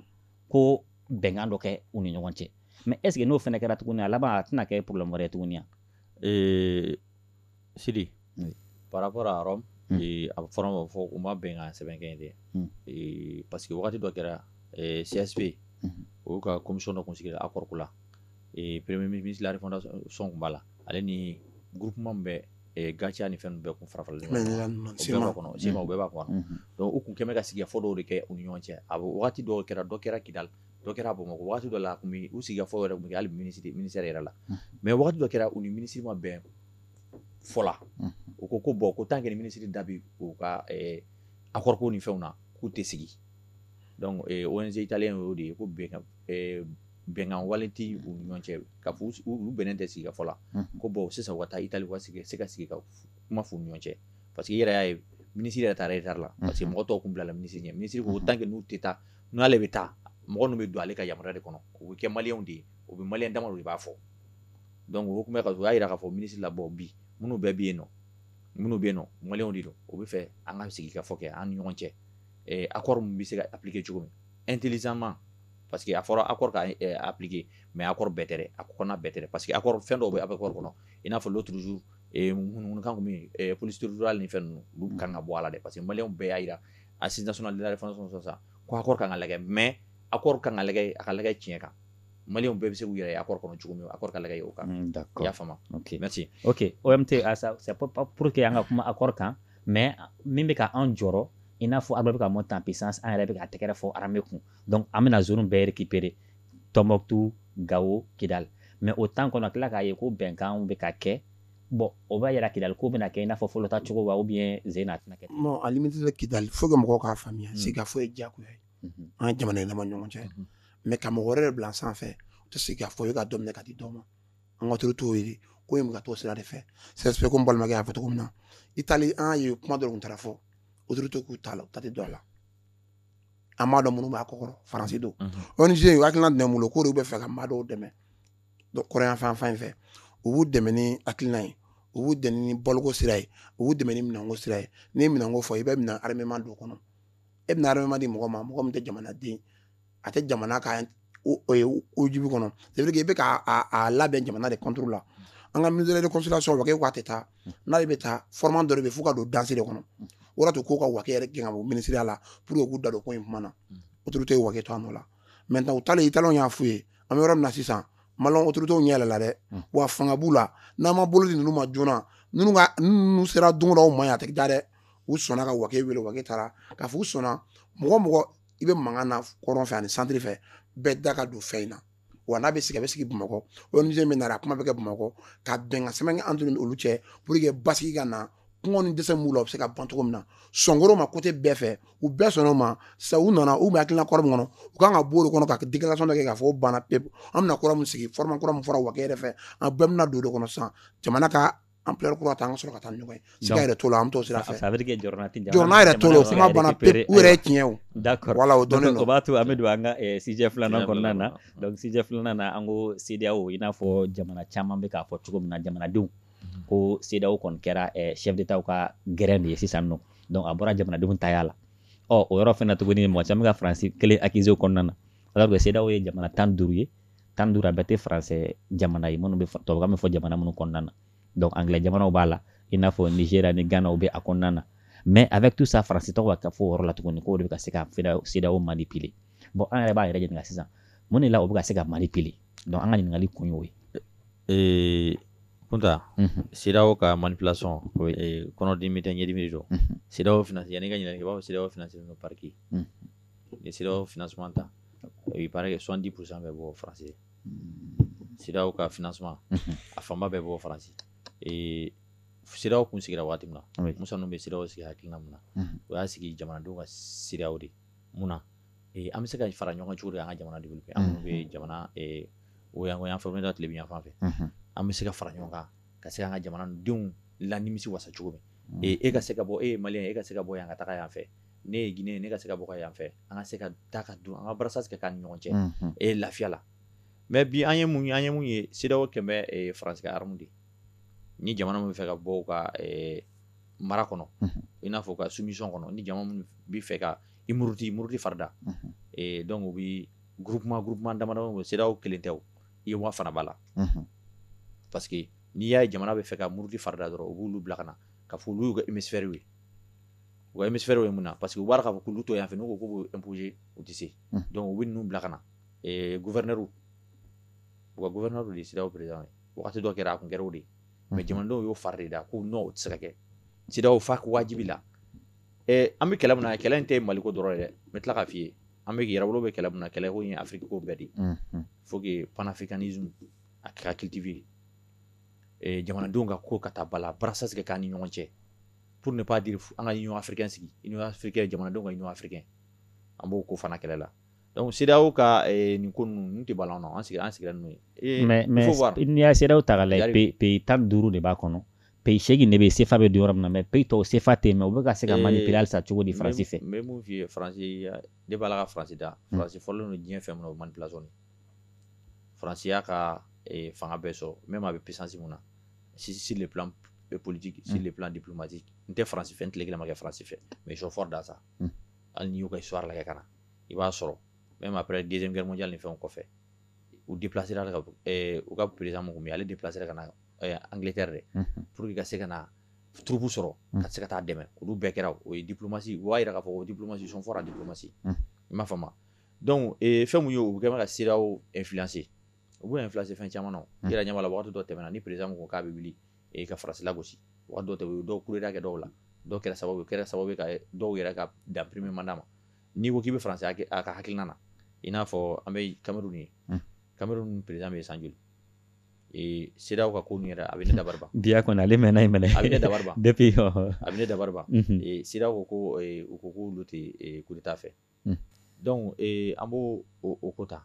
ko bɛnkan dɔ kɛ u ni ɲɔgɔn cɛ mais est ce que n'o fɛnɛ kɛra tuguni a laban a tɛna kɛ problème wɛrɛ ye tuguni yan. Sidi par rapport à Rome a bɛ fɔra fɔ u ma bɛnkan sɛbɛn kɛ yen parce que wagati dɔ kɛra CSP o y'u ka commission dɔ kun sigila accord ko la premier ministre la refondation tun b'a la ale ni groupement min bɛ Gacia ni fɛn bɛɛ kun farafara ɲɔgɔn kan Sima u bɛɛ b'a kɔnɔ donc u kun kɛmɛ ka sigi fɔ dɔw de kɛ u ni ɲɔgɔn cɛ a wagati dɔw kɛra dɔ kɛra Kidal dɔ kɛra Bamakɔ wagati dɔ la kun u sigi fɔ yɛrɛ kun bɛ hali ministère yɛrɛ la mais wagati dɔ kɛra u ni ministre ma bɛn fɔla u ko bon ko tant que ni ministre da bi u ka accord ko ni fɛnw na k'u tɛ sigi donc ONG italien y'o de ye ko bɛnkan wale tɛ u ni ɲɔgɔn cɛ ka fɔ u bɛnnen tɛ sigi ka fɔ la ko bon sisan u ka taa Itali u ka se ka sigi ka kuma f'u ni ɲɔgɔn cɛ parce que i yɛrɛ y'a ye ministre yɛrɛ taara retard la parce que mɔgɔ tɔw kun bilala ministre ɲɛ ministre ko tant que n'u tɛ taa n'ale bɛ taa mɔgɔ ninnu bɛ don ale ka yamaruya de kɔnɔ u bɛ kɛ maliyɛnw de ye u bɛ maliyɛn damadɔ de b'a fɔ donc o kun bɛ ka o y'a yira k'a fɔ ministre la bɔ bi minnu bɛɛ bɛ yen nɔ maliyɛnw de don o bɛ fɛ an ka sigi ka fɔ kɛ an ni ɲɔgɔn cɛ accord min bɛ se ka appliquer cogo min intelligemment parce que a fɔra accord ka appliquer mais accord bɛɛ tɛ dɛ a kɔnɔna bɛɛ tɛ dɛ parce que accord fɛn dɔw bɛ accord kɔnɔ i n'a fɔ l'autre jour munumunu kan kun bɛ yen police territoriale ni fɛn ninnu olu kan ka bɔ a la dɛ parce que maliyɛnw bɛɛ y'a yira assise nationale de la défense sisan ko accord kan ka lajɛ mais accord kan ka lajɛ a ka lajɛ tiɲɛ kan maliyɛnw bɛɛ bɛ se k'u yɛrɛ ye accord kɔnɔ cogo min accord ka lajɛ o kan. D'accord. I y'a faamu. Ok. Merci. Ok OMT c'est pour que an ka kuma accord kan mais min bɛ ka an jɔrɔ i n'a fɔ armée bɛ ka monter en puissance an yɛrɛ bɛ ka tɛgɛrɛ fɔ armée kun donc an bɛna zone bɛɛ récupérer Tombouctou, Gao, Kidal mais au temps kɔnɔ a tila k'a ye ko bɛnkan bɛ ka kɛ bon o b'a yira Kidal ko bɛna kɛ i n'a fɔ fɔlɔ ta cogo wa ou bien Zena tɛna kɛ. Non à limite de Kidal faut que mɔgɔw k'a faamuya sigikafɔ ye diyagoya ye an ye jamana yɛlɛma ɲɔgɔn cɛ mais ka mɔgɔ wɛrɛ de bila sanfɛ o tɛ sigikafɔ ye ka dɔ minɛ ka di dɔ ma an ka autorité t'o ye ko in bɛ ka t'o sira de fɛ CSP ko n balimakɛ y'a fɔ cogo min na Itali an y'a ye kuma dɔ tun taara fɔ autorité k'u t'a la u ta tɛ don a la an m'a dɔn minnu b'a kɔkɔrɔ faransi don ONG u hakilina dɛmɛ bolo k'o de bɛ fɛ ka maa dɔw dɛmɛ kɔrɔyan fan in fɛ u b'u dɛmɛ ni hakilina ye u b'u dɛmɛ ni baloko sira ye u b'u dɛmɛ ni minɛnko sira ye n'i ye minɛnko fɔ i bɛ minɛn armement don o kɔnɔ e bɛna armement di mɔgɔ ma mɔgɔ min tɛ jamanaden a tɛ jamana ka ojibi kɔnɔ c'est vrai que i bɛ k'a labɛn jamana de contre la an ka ministère de consultation wakɛ k'a tɛ taa n'ale bɛ taa formant dɔ de bɛ fo ka don danse de kɔnɔ o de to k'o ka wakɛ yɛrɛ gɛn ka bɔ ministère la pour que k'u da don ko in kuma na autorité ye wakɛ to a nɔ la maintenant u taalen italien y'a f'u ye an bɛ yɔrɔ min na sisan maliyɛn autorité ɲɛ yɛlɛla dɛ wa fanga b'u la n'an ma bolo di ninnu ma joona ninnu sera don dɔ u ma yen a tɛ da dɛ u sɔnna ka wakɛ wele wakɛ taara k'a fɔ u sɔnna mɔgɔ i bɛ mankan na kɔrɔn fɛ ani centre fɛ bɛɛ da ka don fɛn in na wa n'a bɛ sigi a bɛ sigi Bamakɔ ONG min nana a kuma bɛ kɛ Bamakɔ ka bɛnkan sɛbɛn kɛ entre olu cɛ pour que basigi ka na kɔngɔ ni dɛsɛ b'u la u bɛ se ka ban cogo min na sɔngoro ma côté bɛɛ fɛ u bɛɛ sɔnna o ma sa u nana u bɛ hakilina kɔrɔ min kɔnɔ u kan ka bɔ o de kɔnɔ ka déclaration dɔ kɛ k'a fɔ o banna pewu an bɛna kɔrɔ min sigi format kɔrɔ min fɔra wakɛ yɛrɛ fɛ an bɛɛ bɛna don o de kɔnɔ sisan jamana ka ampleur kura ta an ka sɔrɔ ka taa ɲɔgɔn ye siga yɛrɛ t'o la an bɛ t'o sira fɛ ça veut dire que jɔrɔna yɛrɛ t'o la o kuma banna pewu u yɛrɛ ye tiɲɛ o d'accord voilà o dɔnnen don o b'a to an bɛ don an ka sujet filanan kɔnɔna na donc sujet filanan na an ko CEDEAO i n'a fɔ jamana caman bɛ k'a fɔ cogo min na jamanadenw ko CEDEAO kɔni kɛra chef d'état ka gɛrɛn de ye sisan nɔ donc a bɔra jamanadenw ta y'a la o yɔrɔ fana tuguni mɔgɔ caman ka faransi kelen accusé o kɔnɔna na alors que CEDEAO ye jamana 15 ye 15 a bɛɛ tɛ faransɛ jamana ye minnu bɛ tubabukan min fɔ jamana minnu kɔnɔna na donc anglais jamanaw b'a la i n'a fɔ Nigeria ni Ghana u bɛ a kɔnɔna na mais avec tout ça France tɔgɔ bɛ ka fɔ o yɔrɔ la tuguni k'o de bɛ ka se ka CEDEAO manipuler bon an yɛrɛ b'a yɛrɛ ɲininka sisan mun de la o bɛ ka se ka manipuler donc an ka ɲininkali kun y'o ye. Kunta CEDEAO ka manipulation kɔnɔdimi tɛ ɲɛdimi de don CEDEAO finance yanni ka ɲininkali i b'a fɔ CEDEAO finance no par qui ni CEDEAO financement ta il paraît que 70% bɛ bɔ France CEDEAO ka financement a fanba bɛ bɔ France CEDEAO kun sigira waati min na Musa ninnu bɛ CEDEAO sigi hakilina min na o y'a sigi jamanadenw ka CEDEAO de mun na an bɛ se ka fara ɲɔgɔn cogo di an ka jamana développer an minnu bɛ jamana o y'an fɛn da tile bi yan fan fɛ an bɛ se ka fara ɲɔgɔn kan ka se an ka jamanadenw lanimisi wasa cogo min e ka se ka bɔ e ye maliyɛn e ka se ka bɔ yan ka taga yan fɛ ne ye Guinée ne ka se ka bɔ ka yan fɛ an ka se ka taa ka dun an ka brassage kɛ k'an ni ɲɔgɔn cɛ lafiya la mais bi an ye mun ye CEDEAO kɛmɛ France ka arme de ni jamana min bɛ fɛ ka bɔ ka mara kɔnɔ i n'a fɔ ka soumission kɔnɔ ni jamana min bɛ fɛ ka i muruti farida donc u bɛ groupement damadɔ CEDEAO kelen tɛ i wa fana b'a la parce que n'i y'a ye jamana bɛ fɛ ka muruti farida dɔrɔn u b'olu bila ka na ka fɔ olu y'u ka hémisphère ye u ka hémisphère ye mun na parce que u b'a k'a fɔ k'olu to yan fɛ n'u ko k'u b'u imposer u tɛ se donc u bɛ ninnu bila ka na gouverneur u ka gouverneur de ye CEDEAO président ye wagati dɔ kɛra a kun kɛra o de ye mais jamanadenw y'o fari de da ko non o tɛ se ka kɛ CEDEAO fa wajibi la an bɛ kɛlɛ min na kɛlɛ in tɛ Mali ko dɔrɔn ye dɛ n bɛ tila k'a f'i ye an bɛ yɛrɛwolo bɛ kɛlɛ min na kɛlɛ ko in ye Afrique ko bɛɛ de ye faut que panafricanisme a ka cultiver jamanadenw ka ko ka taa bala brassage kɛ k'an ni ɲɔgɔn cɛ pour ne pas dire an ka union africaine sigi union africaine jamanadenw ka union africaine an b'o ko fana kɛlɛ la donc CEDEAO ka nin ko ninnu tɛ balan na an sigira n'o ye mais n'i y'a CEDEAO ta k'a lajɛ pays 15 de b'a kɔnɔ pays 8 de bɛ yen CFA bɛ don yɔrɔ min na mais pays tɔw CFA tɛ yen mais u bɛ ka se ka manipuler halisa cogo di France fɛ. n bɛ mun f'i ye France ne b'a la ka France da France fɔlɔ don diɲɛ fɛn min na o manipulation de France y'a ka fanga bɛɛ sɔrɔ même a bɛ puissance mun na sur le plan politique sur le plan diplomatique n tɛ France fɛ n tile kelen ma kɛ France fɛ mais ils sont forts dans ça hali n'i y'u ka histoire lajɛ ka na i b'a sɔrɔ même après deuxième guerre mondiale ni fɛnw kɔfɛ u déplacer la u ka président mun kun bɛ yen ale déplacer ka na Angleterre de pour que ka se ka na troupe sɔrɔ ka se ka taa dɛmɛ olu bɛɛ kɛra o ye diplomatie u b'a yira k'a fɔ ko diplomatie sont forts en diplomatie i m'a faamu donc fɛn mun ye u bɛ kɛ ka CEDEAO influencer u b'u influencer fɛn caman na i yɛrɛ ɲɛ b'a la wagati dɔ tɛmɛna ni président ko k'a bɛ wuli ka France lagosi wagati dɔ tɛ u ye dɔw coup d'état kɛ dɔw la dɔw kɛra sababu ye ka dɔw yɛrɛ ka dan premier mandat ma n'i ko k'i bɛ France a ka hakilina na i n'a fɔ an bɛ Cameroun ye Cameroun président bɛ ye san joli CEDEAO ka ko ninnu yɛrɛ a bɛ ne dabari ban biya kɔni ale mɛnna in minɛ a bɛ ne dabari ban depuis a bɛ ne dabari ban CEDEAO ko u ko k'olu tɛ coup d'état fɛ donc an b'o o ko ta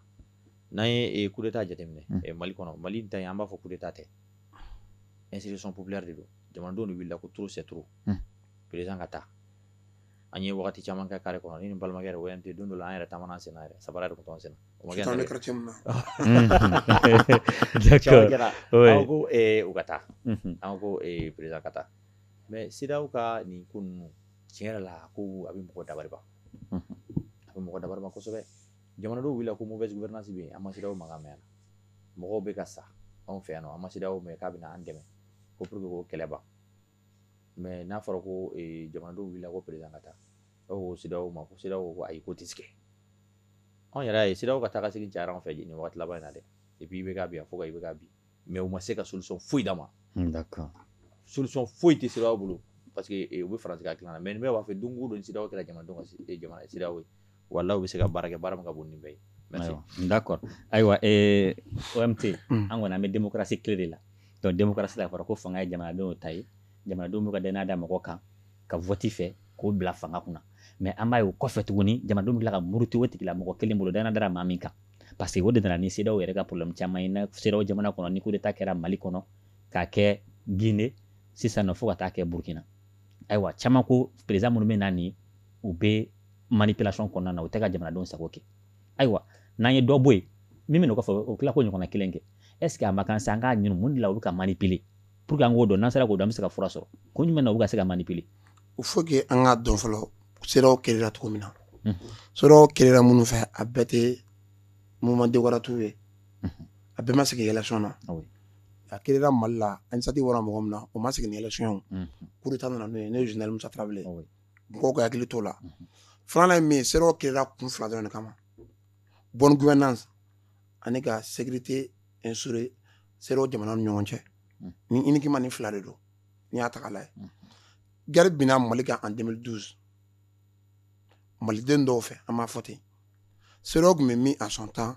n'an ye coup d'état jateminɛ Mali kɔnɔ Mali in ta ye an b'a fɔ coup d'état tɛ insurrection populaire de don jamanadenw de wulila ko trop c'est trop président ka taa an ye wagati caman kɛ carré kɔnɔ ni nin balimakɛ yɛrɛ OMT don dɔ la an yɛrɛ taamana an senna yɛrɛ sabara yɛrɛ tun t'anw senna o ma kɛ an bɛ quartier min na d'accord ko u ka taa an ko président ka taa mais CEDEAO ka nin ko ninnu tiɲɛ yɛrɛ la ko a bɛ mɔgɔ dabari ban a bɛ mɔgɔ dabari ban kosɛbɛ jamanadenw wulila ko mauvaise gouvernance bɛ yen an ma CEDEAO mankan mɛn mɔgɔw bɛ ka sa anw fɛ yan nɔ an ma CEDEAO mɛn k'a bɛ na an dɛmɛ ko pour que ko kɛlɛ ban mais n'a fɔra ko jamanadenw wulila ko président ka taa aw ko CEDEAO ma ko CEDEAO ko ayi ko tɛ se anw yɛrɛ y'a ye CEDEAO ka taga segin cayara anw fɛ nin wagati laban in na dɛ et puis i bɛ k'a bi yan fo ka i bɛ k'a bi mais u ma se ka solution foyi d'a ma d'accord solution foyi tɛ CEDEAO bolo parce que u bɛ France ka hakilina na mais nin bɛɛ b'a fɛ don o don ni CEDEAO kɛra jamanadenw ka jamana CEDEAO ye walahi u bɛ se ka baara kɛ baara min ka bon nin bɛɛ ye merci d'accord ayiwa OMT an kɔni an bɛ démocratie clé de la donc démocratie la fɔra ko fanga ye jamanadenw ta ye jamanadenw bɛ ka danaya da mɔgɔ kan ka vote fɛ k'o bila fanga kunna mais an b'a ye o kɔfɛ tuguni jamanadenw bɛ tila ka muruti o tigila mɔgɔ kelen bolo danaya dara maa min kan parce que o de nana ni CEDEAO yɛrɛ ka problème caman ye na CEDEAO jamana kɔnɔ ni coup d'état kɛra Mali kɔnɔ k'a kɛ Guinée sisan nɔ fo ka taa kɛ Burkina ayiwa caman ko président minnu bɛ na nin u bɛ manipulation kɔnɔna na u tɛ ka jamanadenw sago kɛ ayiwa n'an ye dɔ bɔ yen min bɛ n'o kɔfɛ o tila ko ɲɔgɔnna kelen kɛ est ce que a ma kan sa an k'a ɲini mun de la u bɛ ka manipuler pour que an k'o dɔn n'an sera k'o dɔn an bɛ se ka fura sɔrɔ ko jumɛn na u bɛ ka se ka manipuler il faut que an k'a dɔn fɔlɔ CEDEAO kɛlɛla cogo min na CEDEAO kɛlɛla minnu fɛ a bɛɛ tɛ mouvement démocratique ye a bɛɛ ma sigi élection na a kirira Mali la initiative bɔra mɔgɔ min na o ma sigi ni élection coup d'état nana n'o ye ne ye général Musa Tarawele mɔgɔw ka hakili t'o la filanan ye min ye CEDEAO kirira kun fila dɔrɔn de kama bonne gouvernance ani ka sécurité instaurer CEDEAO jamana ni ɲɔgɔn cɛ ni uniquement ni fila de don n'i y'a ta k'a lajɛ guerre binna Mali kan en 2012 maliden dɔw fɛ an b'a fɔ ten CEDEAO tun bɛ min à son temps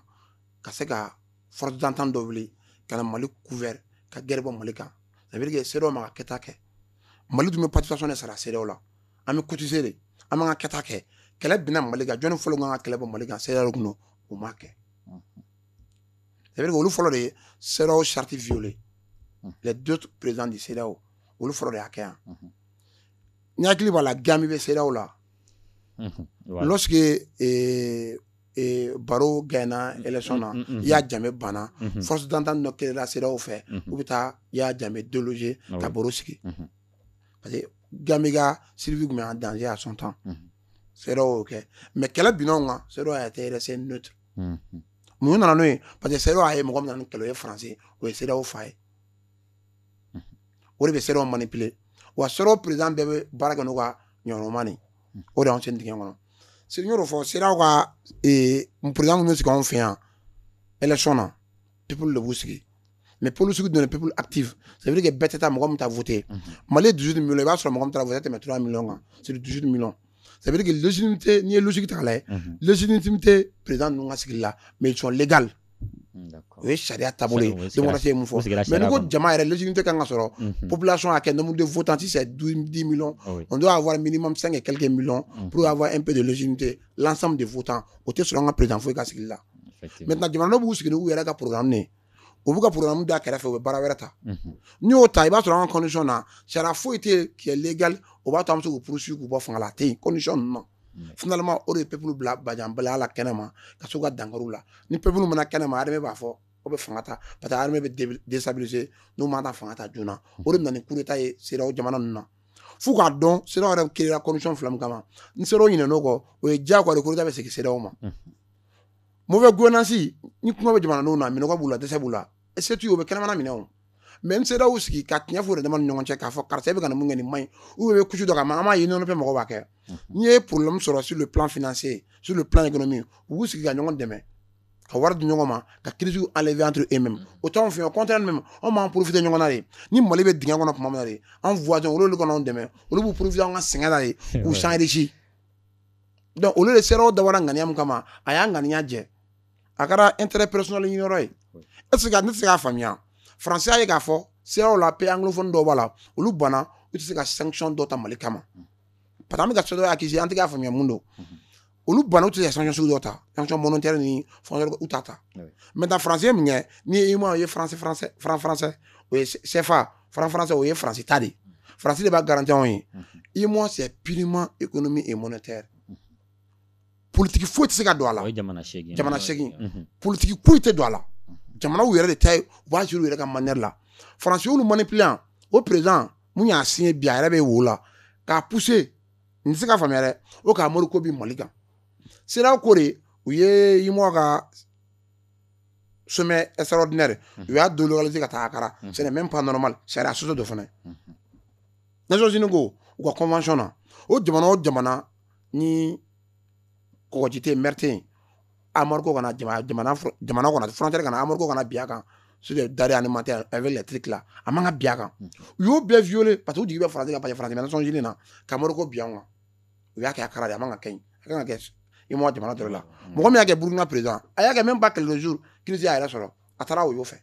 ka se ka force d'entente dɔ wuli ka na Mali couvert ka guerre bɔ Mali kan ça veut dire que CEDEAO ma ka kɛta kɛ Mali tun bɛ participation de sara CEDEAO la an bɛ cotiser de an b'an ka kɛta kɛ kɛlɛ binna Mali kan jɔnni fɔlɔ kan ka kɛlɛ bɔ Mali kan CEDEAO kun don o ma kɛ ça veut dire que olu fɔlɔ de ye CEDEAO charte violée les deux présidents du CEDEAO olu fɔlɔ de y'a kɛ yan ni hakili b'a la Gambie bɛ CEDEAO la lorsque Barrow gagna élection na Yaya Jammeh banna force d'entente dɔ kɛra CEDEAO fɛ u bɛ taa Yaya Jammeh déloger ka Barrow sigi parce que Gambie ka survie tun bɛ en danger à son temps CEDEAO y'o kɛ mais kɛlɛ binna o kan CEDEAO a été resté neutre mun nana n'o ye parce que CEDEAO a ye mɔgɔ min na ni kɛlɛ o ye français o ye CEDEAO fa ye o de bɛ CEDEAO manipuler wa CEDEAO président bɛɛ bɛ baara kɛ n'o ka ɲɔgɔnma de o de y'anw sen dingɛ kɔnɔ c'est y'o fɔ CEDEAO ka président minnu sigi anw fɛ yan élection na peuple de b'u sigi mais peuple sigi donnait peuple actif ça veut dire que bɛɛ tɛ taa mɔgɔ min ta voter Mali 18 millions i b'a sɔrɔ mɔgɔ min taara voter tɛmɛ 3 millions kan c'est 18 millions ça veut dire que légitimité n'i ye logique ta k'a lajɛ légitimité président ninnu ka sigili la mais ils sont légaux o ye sariya taabolo ye démocratie ye mun fɔ mais ni ko jama yɛrɛ légitimité kan ka sɔrɔ population a kɛ nombre de votants si c'est 10 millions on doit avoir minimum 5 et quelques millions pour avoir un peu de légitimité l'ensemble des votants o tɛ sɔrɔ an ka président foyi ka sigili la maintenant jamana dɔw b'u sigi n'u yɛrɛ ka programme ne u b'u ka programme da kɛrɛfɛ u bɛ baara wɛrɛ ta n'i y'o ta i b'a sɔrɔ an ka condition na sariya foyi tɛ qui est légal o b'a to an bɛ se k'u poursuivre k'u bɔ fanga la a tɛ yen condition ninnu na finalement o de ye peuple bila bajanbaliya la kɛnɛma ka se ka dankariw la ni peuple mana kɛnɛma armée b'a fɔ o bɛ fanga ta parce que armée bɛ déstabiliser n'u ma ta fanga ta joona o de bɛ na ni coup d'état ye CEDEAO jamana ninnu na f'u k'a dɔn CEDEAO yɛrɛ créera condition fila min kama ni CEDEAO ɲinɛn'o kɔ o ye diyagoya de coup d'état bɛ segin CEDEAO ma mauvaise gouvernance ni kuma bɛ jamanadenw na minɔgɔ b'u la dɛsɛ b'u la c'est tout o bɛ kɛnɛmana minɛ o mais ni CEDEAO sigi ka tiɲɛ fɔ o de dama ni ɲɔgɔn cɛ k'a fɔ karisa e bɛ ka nin mun kɛ nin man ɲi ou bɛ couche dɔ kan an m'a ye nɔnɔ fɛ mɔgɔw b'a kɛ n'i ye problème sɔrɔ sur le plan financier sur le plan économique u b'u sigi ka ɲɔgɔn dɛmɛ ka wari di ɲɔgɔn ma ka crise enlever entre eux-mêmes o t'anw fɛ yen au contraire même anw b'an profiter ɲɔgɔn na de ni Mali bɛ dingɛ kɔnɔ tuma min na de an voisin olu kana anw dɛmɛ olu b'u profiter an ka sɛgɛn la de k'u s'enrichir donc olu de CEDEAO dabɔra ŋaniya min kama a y'a ŋaniya jɛ a kɛra intérêt personnel ɲiniyɔrɔ ye est-ce que ne tɛ se k'a faamuya français y'a ye k'a fɔ CEDEAO la pays anglophone dɔw b'a la olu banna u tɛ se ka sanction dɔ ta Mali kama parce que an bɛ ka CEDEAO accusé an tɛ k'a faamuya mun don olu banna u tɛ se ka sanction sugu dɔ ta sanction monétaire ni fɔnkɛ u t'a ta maintenant français min kɛ ni ye o ye français o ye CFA franc français o ye français ta de français de b'a garantir anw ye UEMOA c'est purement économie et monétaire politique foyi tɛ se ka don a la jamana seegin politique foyi tɛ don a la jamanaw yɛrɛ de ta ye u b'a jouer u yɛrɛ ka manière la français olu manipuler o président mun y'a signé bi a yɛrɛ bɛ wo la k'a pousser n tɛ se ka faamuya dɛ o k'a mori ko bi Mali kan CEDEAO ko de u ye UEMOA ka sommet extraordinaire u y'a délocaliser ka taa Akara ce n'est même pas normal sariya sɔsɔ dɔ fana Nations Unies ko u ka convention na o jamana ni kɔgɔji tɛ yen maire tɛ yen Amorko kana jamana kɔnɔ frontière kana Amorko kana bi a kan sur les denrées alimentaires avec les trucs là a man ka bi a kan u y'o bɛɛ violer parce que u jigi bɛ France kan parce que France bɛ Nations Unies na ka Amorko bi an kan u y'a kɛ Akara de a man ka kɛ yen a kan ka kɛ UEMOA jamana dɔ la mɔgɔ min y'a kɛ Burkina président a y'a kɛ même pas quelques jours crise y'a yɛrɛ sɔrɔ a taara o y'o fɛ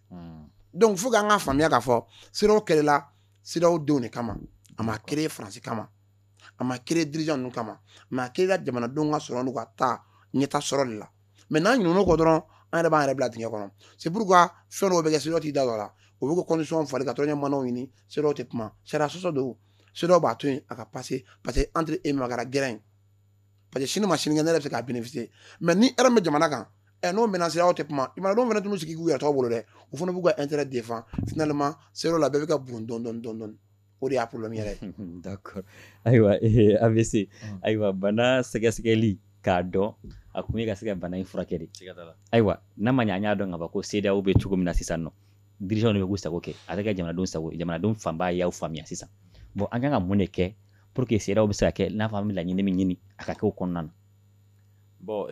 donc fo k'an ka faamuya k'a fɔ CEDEAO kɛlɛla CEDEAO denw de kama a ma créer France kama a ma créer dirigeant ninnu kama mais a créer jamanadenw ka sɔrɔ n'u ka taa ɲɛta sɔrɔ de la mais n'an ɲinɛn'o kɔ dɔrɔn an yɛrɛ b'an yɛrɛ bila dingɛ kɔnɔ c'est pourquoi fɛn dɔw bɛ kɛ CEDEAO t'i da don a la o bɛ ko condition falen ka tɔrɔɲɛ manaw ɲini CEDEAO tɛ kuma sariya sɔsɔ don CEDEAO b'a to yen a ka passer parce que entre eux a kɛra gɛrɛn parce que sini ma sinikɛnɛ ne yɛrɛ bɛ se k'a bénéficier mais ni hɛrɛ bɛ jamana kan n'o mɛnna CEDEAO tɛ kuma jamanadenw fana tun sigi k'u yɛrɛ tɔgɔ bolo dɛ u fana b'u ka intérêt défend finalement CEDEAO la bɛɛ bɛ ka bon dɔɔni o de y'a problème yɛrɛ ye d'accord ayiwa ABC ayiwa bana sɛgɛsɛgɛli k'a dɔn a kun ye ka se ka bana in furakɛ de ayiwa n'a ma ɲɛ an y'a dɔn ka ban ko CEDEAO bɛ cogo min na sisan nɔ dirigeant de k'u sago kɛ a tɛ kɛ jamanadenw sago ye jamanadenw fanba y'aw faamuya sisan bon an kan ka mun de kɛ pour que CEDEAO bɛ se ka kɛ n'a fɔ an bɛ laɲini min ɲini a ka kɛ o kɔnɔna na bon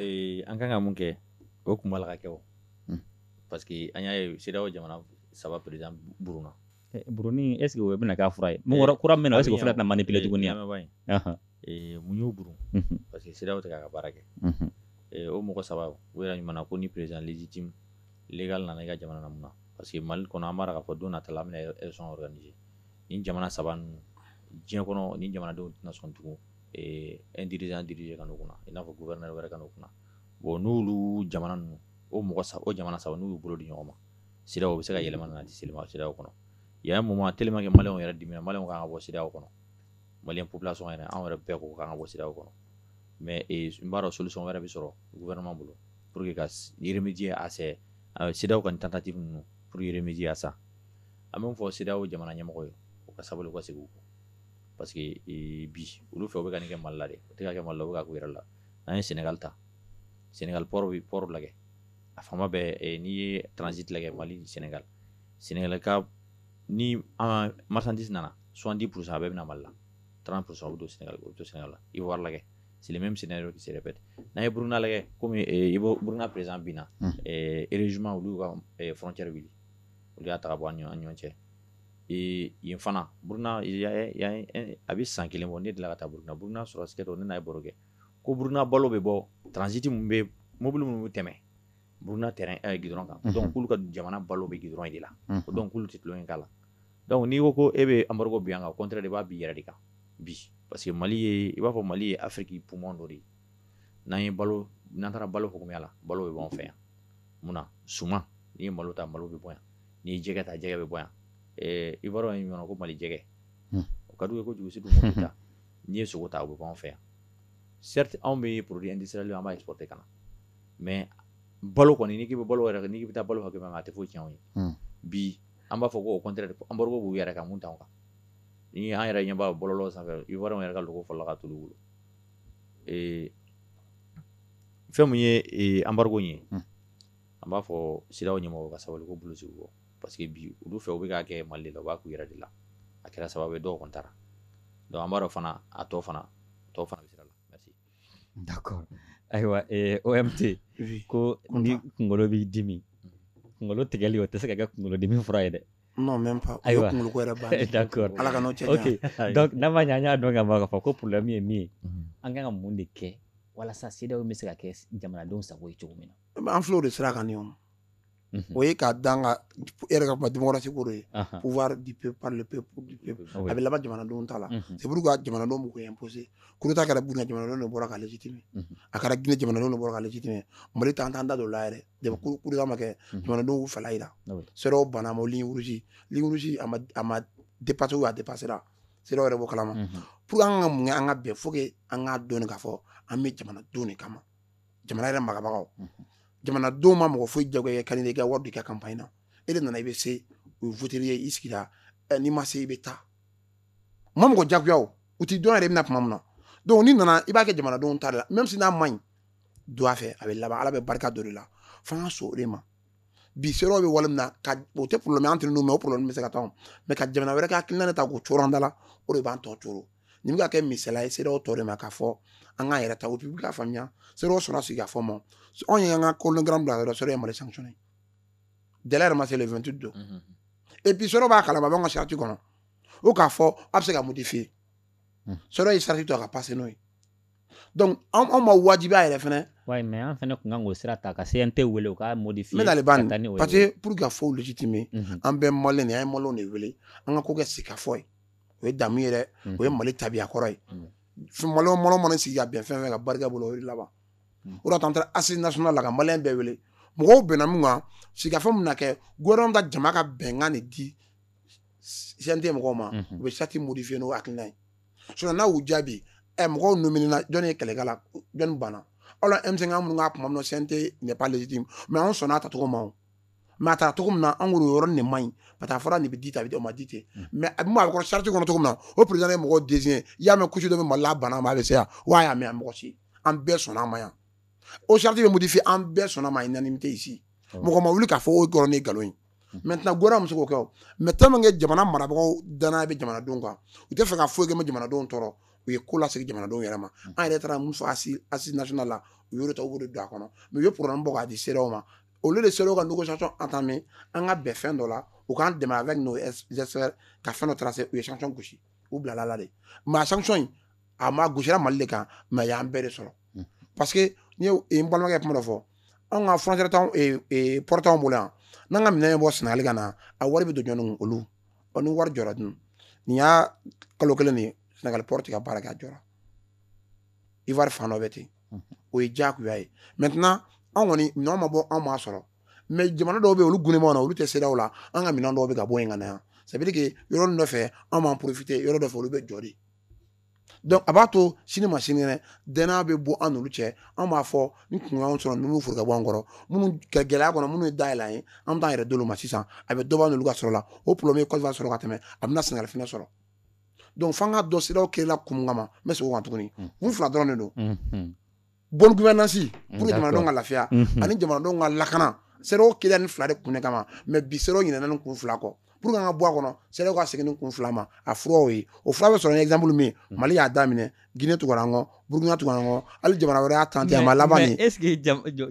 an kan ka mun kɛ o kun b'a la ka kɛ o parce que an y'a ye CEDEAO jamana 3 président buruna Buruni est ce que o bɛna k'a fura ye mun wɛrɛ kura min bɛ na est ce que o fana tɛna manipuler tuguni wa mun y'o burun parce que CEDEAO tɛ k'a ka baara kɛ o mɔgɔ 3 u yɛrɛ ɲuman na ko ni président légitime légal nana i ka jamana na mun na parce que Mali kɔnɔ an b'a dɔn k'a fɔ don nata la an bɛna élection organiser ni jamana 3 ninnu diɲɛ kɔnɔ ni jamanadenw tɛna sɔn tugun un dirigeant diriger ka n'o kunna i n'a fɔ gouverneur wɛrɛ ka n'o kunna bon n'olu jamana ninnu o jamana 3 n'u y'u bolo di ɲɔgɔn ma CEDEAO bɛ se ka yɛlɛma nana di CEDEAO kɔnɔ il y a un moment tellement que maliyɛnw yɛrɛ dimina maliyɛnw kan ka bɔ CEDEAO kɔnɔ maliyɛn population yɛrɛ anw yɛrɛ bɛɛ ko k'an ka bɔ CEDEAO kɔnɔ mais n b'a dɔn solution wɛrɛ bɛ sɔrɔ gouvernement bolo pour que ka remédier à ces CEDEAO ka nin tentative ninnu pour remédier à ça an bɛ min fɔ CEDEAO jamana ɲɛmɔgɔ ye o ka sabali u ka segin u kɔ parce que bi olu fɛ u bɛ ka nin kɛ Mali la de o tɛ ka kɛ Mali la u bɛ ka k'u yɛrɛ la n'an ye Sénégal ta Sénégal port lajɛ a fanba bɛɛ n'i ye transit lajɛ Mali ni Sénégal ka ni an marchandise nana 70% a bɛɛ bɛna Mali la 30% u bɛ to Sénégal la Ivoire lajɛ c'est le même scénario qui se répète n'an ye Burkina lajɛ komi Burkina président binna érigement olu ka frontière wuli olu y'a taga bɔ an ɲɔgɔn cɛ yen fana Burkina a bɛ san 1 bɔ ne delila ka taa Burkina sɔrɔ sikɛ dɔ ne n'a ye baro kɛ ko Burkina balo bɛ bɔ transit mun bɛ mobile minnu bɛ tɛmɛ Burkina terrain goudron kan donc k'olu ka jamana balo bɛ goudron de la donc k'olu tɛ tulonkɛ k'a la donc n'i ko e bɛ embargo bin an kan au contraire de b'a bin yɛrɛ de kan bi parce que Mali ye i b'a fɔ Mali ye Afrique poumon dɔ de ye n'an taara balo hukumiya la balo bɛ bɔ an fɛ yan mun na suman n'i ye malo ta malo bɛ bɔ yan n'i ye jɛgɛ ta jɛgɛ bɛ bɔ yan Ivoire ye ɲɔgɔn ko Mali jɛgɛ o ka d'u ye kojugu surtout Mali ta n'i ye sogo ta o bɛ bɔ an fɛ yan certes anw bɛ produit industriel an b'a exporter ka na mais balo kɔni n'i k'i bɛ balo yɛrɛ n'i k'i bɛ taa balo hakɛ min a tɛ foyi tiɲɛ anw ye bi an b'a fɔ ko au contraire embargo b'u yɛrɛ kan mun t'anw kan ni an yɛrɛ ɲɛ b'a bɔlɔlɔ sanfɛ Ivoire yɛrɛ ka logo fɔlɔ ka tulu bolo fɛn mun ye embargo ye an b'a fɔ CEDEAO ɲɛmɔgɔw ka sabali ko bolo sigi parce que bi olu fɛ u bɛ k'a kɛ Mali la u b'a k'u yɛrɛ de la a kɛra sababu ye dɔw kɔni taara donc an b'a dɔn fana a tɔ fana bɛ sira la merci d'accord ayiwa OMT ko ni kunkolo b'i dimi kunkolo tigɛli o tɛ se ka kɛ kunkolo dimi fura ye dɛ non même pas ayiwa kunkolo ko yɛrɛ bannen d'accord ala ka n'o cɛ ok donc n'a ma ɲɛ an y'a dɔn ka ban k'a fɔ ko problème ye min ye an kan ka mun de kɛ walasa CEDEAO bɛ se ka kɛ jamanadenw sago ye cogo min na an filɛ o de sira kan nin o o ye k'a dan ka e yɛrɛ ka kuma démocratie ko de ye pouvoir du peuple par le peuple du peuple a bɛ laban jamanadenw ta la c'est pour que jamanadenw b'u ko imposer coup d'état kɛra Burkina jamanadenw de bɔra ka légitimer a kɛra Guinée jamanadenw de bɔra ka légitimer Mali ta an t'an da don o la yɛrɛ depuis coup d'état ma kɛ jamanadenw y'u fɛla yira CEDEAO banna ma o ligne rouge a ma dépassé ou a dépassé la CEDEAO yɛrɛ b'o kalama pour que an ka mun kɛ an ka bɛn faut que an k'a dɔn k'a fɔ an bɛ jamanadenw de kama jamana yɛrɛ magabagaw jamanadenw ma mɔgɔ foyi jagoya kan i ka wari di ka campagne na e de nana i bɛ se u ye voter i sigira n'i ma se i bɛ taa ma mɔgɔ jagoya o u t'i dɔn yɛrɛ i bɛna kuma min na donc n'i nana i b'a kɛ jamanadenw ta de la même si n'a man ɲi don a fɛ a bɛ laban ala bɛ barika dɔ de la f'an ka sɔn o de ma bi CEDEAO bɛ wale min na o tɛ problème an tɛ ninnu mais o problème bɛ se ka taa mais ka jamana wɛrɛ ka hakilina de ta k'o coron an da la o de b'an tɔ coron nin bɛ ka kɛ misaliya ye CEDEAO tɔ de ma k'a fɔ an k'an yɛrɛ ta o public k'a faamuya CEDEAO sɔnna sigi k'a fɔ ma anw ye an ka chronogramme bila yɔrɔ CEDEAO ye Mali sanctionné délai yɛrɛ ma se le 28 don et puis CEDEAO b'a kalama a b'an ka charte kɔnɔ o k'a fɔ a bɛ se ka modifier CEDEAO ye charte to a ka passer n'o ye donc anw ma wajibiya yɛrɛ fɛnɛ ouais mais an fɛnɛ kun kan k'o sira ta ka CNT wele o ka modifier mais n'ale ban parce que pour que fo légitimer an bɛɛ Malien de an ye Malien de wele an ka ko kɛ sigikafɔ ye o ye damu ye dɛ o ye Mali tabiya kɔrɔ ye Malien mana sigi ka bɛn fɛn fɛn ka barika bolo o ye laban o de la an taara assise nationale la ka Malien bɛɛ wele mɔgɔw bɛnna mun kan sigikafɔ min na kɛ gouvernement ka jama ka bɛnkan de di CNT mɔgɔw ma u bɛ charte modifier n'o hakilina ye sinon n'a y'u jaabi mɔgɔw nominer na jɔnni ye kɛlɛkɛla jɔnni banna alors M5 minnu ka kuma min na CNT n'est pas légitime mais anw sɔnna a tacogo ma o mais a taara cogo min na an ko o yɔrɔ de man ɲi parce que a fɔra nin bɛ di tan a bɛ di o ma di ten mais a bɛ kɔrɔ charte kɔnɔ cogo min na o président ye mɔgɔw désigner i y'a mɛn couche dɔ bɛ Mali la a banna ma a bɛ se yan wa a y'a mɛn a mɔgɔ si an bɛɛ sɔnna a ma yan o charte bɛ modifier an bɛɛ sɔnna a ma unanimité ici mɔgɔ ma wuli k'a fɔ o kɔrɔ ni nkalon ye maintenant gora muso ko kɛ mais tellement que jamana marabagaw dana bɛ jamanadenw kan u tɛ fɛ ka foyi kɛ ma jamanadenw tɔɔrɔ u ye ko lasegin jamanadenw yɛrɛ ma an yɛrɛ taara mun fɔ assise nationale la u y'o ta u b'o de don a kɔnɔ mais u ye programme bɔ k'a di CEDEAO ma au lieu de CEDEAO ka négociation entamer an ka bɛn fɛn dɔ la u k'an dɛmɛ avec nos experts ka fɛn dɔ tracer u ye sanction gosi u bilala la de mais a sanction in a ma gosira Mali de kan mais a y'an bɛɛ de sɔrɔ parce que ni n balimakɛ kuma dɔ fɔ an ka frontière t'anw porte anw bolo yan n'an ka minɛn bɔ Sénégal ka na a wari bɛ don jɔn olu ni wari jɔra dun nin y'a kalo kelen de Sénégal porte ka baara kɛ a jɔra Ivoire fan dɔ bɛ ten o ye diyagoya ye maintenant an kɔni minɛn ma bɔ an m'a sɔrɔ mais jamana dɔw bɛ yen olu gunnenbaw na olu tɛ CEDEAO la an ka minɛn dɔw bɛ ka bɔ yen ka na yan ça veut dire que yɔrɔ dɔ fɛ an b'an profiter yɔrɔ dɔ fɛ olu bɛ jɔ de donc a b'a to sini ma sini kɛnɛ danaya bɛ bɔ an n'olu cɛ an b'a fɔ ni kungoyanw sɔrɔ minnu furu ka bɔ an kɔrɔ minnu ka gɛlɛya kɔnɔ minnu ye dayɛlɛ an ye an bɛ taa an yɛrɛ d'olu ma sisan a bɛ dɔ bɔ an n'olu ka sɔrɔ la o problème ye Côte d'Ivoire sɔrɔ ka tɛmɛ a bɛna Sénégal fɛnɛ sɔrɔ donc f'an ka dɔn CEDEAO kɛla kun kama n bɛ segin o kan tuguni kun fila dɔrɔn de don bonne gouvernance pour que jamanadenw ka lafiya ani jamanadenw ka lakana CEDEAO kɛla ni fila de kun de kama mais bi CEDEAO ɲinɛna ni kun fila kɔ pour que an ka bɔ a kɔnɔ CEDEAO ka segin ni kun fila ma a furaw ye o fura bɛ sɔrɔ ni exemple min Mali y'a daminɛ Guinée tugura an kɔ Burkina tugura an kɔ hali jamana wɛrɛ y'a tenté a ma laban nin mais est-ce que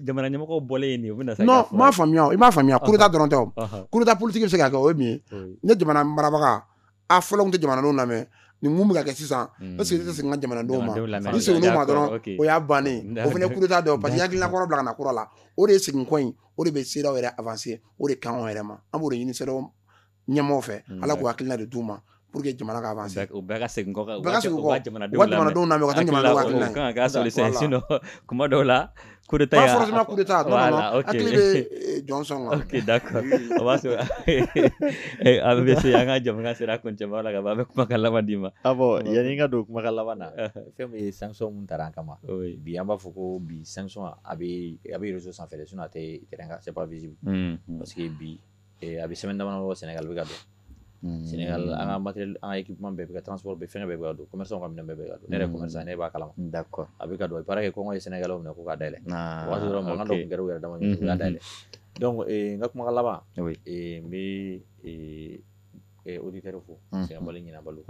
jamana ɲɛmɔgɔw bɔlen ye nin ye u bɛna se non m'a faamuya i m'a faamuya coup d'état dɔrɔn tɛ o coup d'état politique bɛ se ka kɛ o ye min ye ne jamana marabaga a fɔlɔ tun tɛ jamanadenw lamɛn nin mun bɛ ka kɛ sisan est-ce que tɛ segin ka jamanadenw ma ni seginn'o ma dɔrɔn o y'a bannen o fana coup d'état dɔ parce que hakilina kɔrɔ bila ka na kura la o de ye segin ko in o de bɛ CEDEAO yɛrɛ avancer o de kan anw yɛrɛ ma an b'o de ɲini CEDEAO ɲɛmɔgɔw fɛ ala k'o hakilina de d'u ma pour que jamana ka avancer o bɛɛ ka segin kɔ u ka jamanadenw lamɛn u ka taa jamanadenw ka hakilina ye kan ka solution sinon kuma dɔw la coup d'état pas forcément coup d'état non hakili bɛ Johnson kan ok d'accord o b'a sɔrɔ a bɛ se an ka jamana sera kuncɛba la ka ban an bɛ kumakan laban d'i ma bon yanni n ka don kumakan laban na fɛn min ye sanction mun tara an kama bi an b'a fɔ ko bi sanction a bɛ réseau sanfɛ de sinon a tɛ terrain kan c'est pas visible parce que bi a bɛ semaine damadɔ bɔ Sénégal bɛ ka don Sénégal an ka matériel an ka équipement bɛɛ bɛ ka transport bɛɛ fɛngɛ bɛɛ bɛ ka don commerçant ka minɛn bɛɛ bɛ ka don ne yɛrɛ commerçant ne b'a kalama d'accord a bɛ ka don i paraît que kɔngɔ ye Sénégalais minɛ ko k'a dayɛlɛ waati dɔrɔn mankan dɔ tun kɛra u yɛrɛ dama u y'a dayɛlɛ donc n ka kumakan laban n bɛ auditeurs fo Sénégal ɲinabalo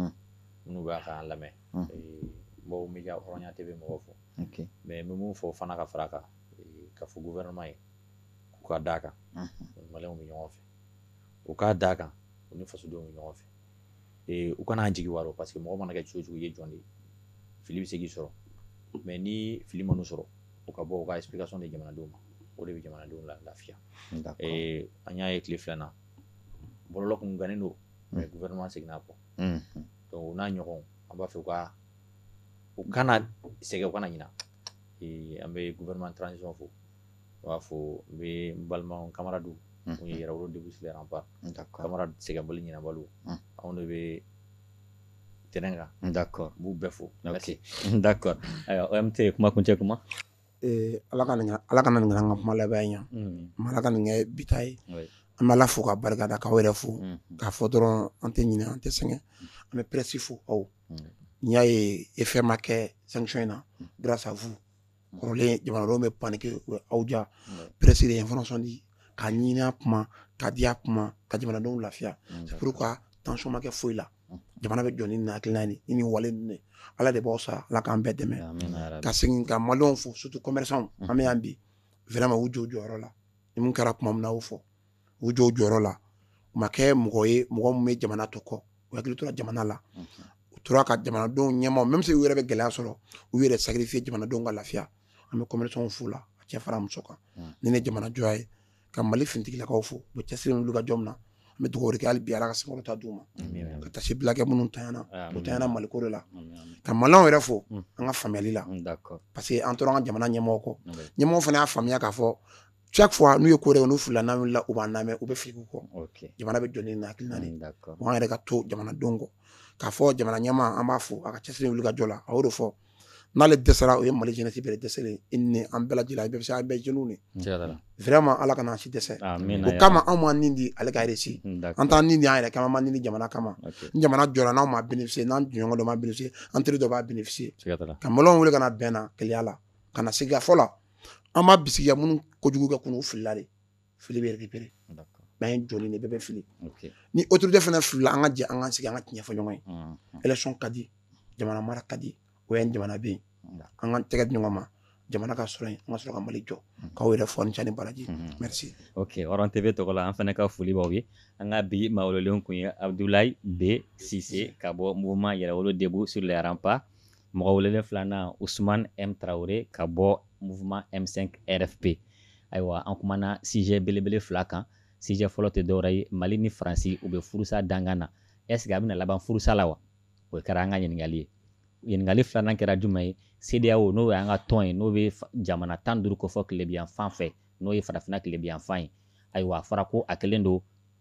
minnu b'a k'an lamɛn mɔgɔw média Hɔrɔnya TV mɔgɔw fo mais n bɛ mun fɔ fana ka fara a kan ka fɔ gouvernement ye k'u ka d'a kan maliyɛnw bɛ ɲɔgɔn fɛ u k'a d'a kan u ni fasodenw bɛ ɲɔgɔn fɛ u kana jigi waro parce que mɔgɔ mana kɛ cogo o cogo i ye jɔn de ye fili bɛ se k'i sɔrɔ mais ni fili ma n'u sɔrɔ u ka bɔ u ka explication di jamanadenw ma o de bɛ jamanadenw lafiya an y'a ye tile filanan bɔlɔlɔ kun gannen don mais gouvernement seginna a kɔ donc o n'a ɲɔgɔn an b'a fɛ u kana sɛgɛn u kana ɲina an bɛ gouvernement transition fo u b'a fɔ n bɛ n balimaw camarades mun ye yɛrɛwolo début sur les remparts camarades sɛgɛnbali ɲinabalo anw de bɛ terrain kan d'accord n b'u bɛɛ fo merci d'accord ayiwa OMT kuma kuncɛ kuma ala ka na nin kɛ an ka kuma laban ye ala ka nin kɛ bita ye an bɛ ala fo ka barika da k'aw yɛrɛ fo k'a fɔ dɔrɔn an tɛ ɲinɛ an tɛ sɛgɛn an bɛ presse fo aw n'i y'a ye effet ma kɛ sanction in na grâce à vous kɔrɔlen jamanadenw bɛ paniquer aw ja presse de ye information di ka ɲini a kuma ka di a kuma ka jamanadenw lafiya c'est pourquoi tension ma kɛ foyi la jamana bɛ jɔ ni nin hakilina ye ni nin wale ninnu ye ala de b'aw sara ala k'an bɛɛ dɛmɛ ka segin ka maliyɛnw fo surtout commerçants an bɛ yan bi vraiment u jɔ u jɔyɔrɔ la ni mun kɛra kuma min na a y'o fɔ u jɔ u jɔyɔrɔ la u ma kɛ mɔgɔ ye mɔgɔ min bɛ jamana to kɔ u hakili tora jamana la u tora ka jamanadenw ɲɛmaw même si u yɛrɛ bɛ gɛlɛya sɔrɔ u yɛrɛ sacrifier jamanadenw ka lafiya an bɛ commerçants fo la a cɛ fara muso kan ni ne jamana jɔya ye ka Mali finitigilakaw fo u bɛ cɛsiri min ka jɔn min na an bɛ dugawu kɛ hali bi ala ka sankɔrɔta d'u ma ka tasi bilakɛ minnu tanyana u tanyana Maliko de la ka maliyɛnw yɛrɛ fo an ka faamuyali la parce que an tora an ka jamana ɲɛmɔgɔw kɔ ɲɛmɔgɔw fana y'a faamuya k'a fɔ chaque fois n'u ye ko dɔ n'u filila n'an wulila u b'an lamɛn u bɛ fili u kɔ jamana bɛ jɔ ni nin hakilina de ye an yɛrɛ ka to jamanadenw kɔ k'a fɔ jamana ɲɛmaa an b'a fo a ka cɛsiri wuli ka jɔ la a y'o de fɔ n'ale dɛsɛra o ye Mali jeunesse bɛɛ de dɛsɛlen i ni an bɛɛ lajɛlen bɛɛ bɛ se an bɛɛ jeunes de vraiment ala kana an si dɛsɛ o kama anw ma nin di ale ka réussir an t'an nin di an yɛrɛ kama an ma nin di jamana kama ni jamana jɔra n'anw ma bénéficier n'an jɔɲɔgɔn dɔ ma bénéficier an teri dɔ b'a bénéficier ka maliyɛnw wele ka na bɛn na keleya la ka na sigi fɔ la an b'a bisigiya minnu kojugu kɛ kun u filila de fili bɛ récupérer mais joli ne bɛɛ bɛ fili ok ni autorité fana filila an ka jɛ an ka sigi an ka tiɲɛ fɔ ɲɔgɔn ye élection ka di jamana mara ka di o ye jamana bɛ yen an ka tɛgɛ di ɲɔgɔn ma jamana ka sɔrɔ yen an ka sɔrɔ ka Mali jɔ k'aw yɛrɛ fɔ ni cani baraji merci ok Oran TV tɔgɔ la an fana ka foli b'aw ye an ka bi maa welelenw kun ye Abdoulaye B Cissé ka bɔ mouvement Yɛrɛwolo debout sur les remparts mɔgɔ welelen filanan Ousmane M Traoré ka bɔ mouvement M5 RFP ayiwa an kumana sujet belebele fila kan sujet fɔlɔ tɛ dɔwɛrɛ ye Mali ni Faransi u bɛ furusa dangan na est ce que a bɛna laban furusa la wa o kɛra an ka ɲininkali ye ɲininkali filanan kɛra jumɛn ye CEDEAO n'o y'an ka tɔn ye n'o bɛ jamana 15 kofɔ tilebiyanfan fɛ n'o ye farafinna tilebiyanfan ye ayiwa a fɔra ko a kɛlen don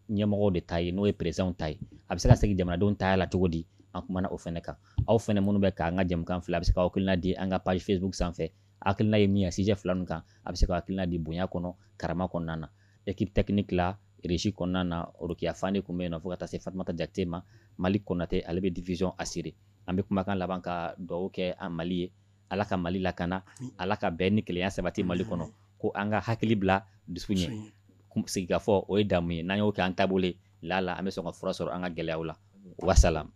ɲɛmɔgɔw de ta ye n'o ye présidentw ta ye a bɛ se ka segin jamanadenw ta la cogo di an kumana o fɛnɛ kan aw fɛnɛ minnu bɛ k'an ka jɛmukan fila a bɛ se ka hakilina di an ka page Facebook sanfɛ hakilina ye min ye sujet fila ninnu kan a bɛ se ka hakilina di bonya kɔnɔ karama kɔnɔna na équipe technique la régie kɔnɔna na Rokia Fane kun bɛ yen nɔ fo ka taa se Fatumata Jakite ma Mali Konate ale bɛ division assurée an bɛ kumakan laban ka dugawu kɛ an Mali ye Ala ka Mali lakana Ala ka bɛn ni kelenya sabati Mali kɔnɔ ko an ka hakili bila dusu ɲɛ sigikafɔ o ye damu ye n'an y'o kɛ an taabolo ye lala an bɛ sɔn ka fura sɔrɔ an ka gɛlɛyaw la wasalam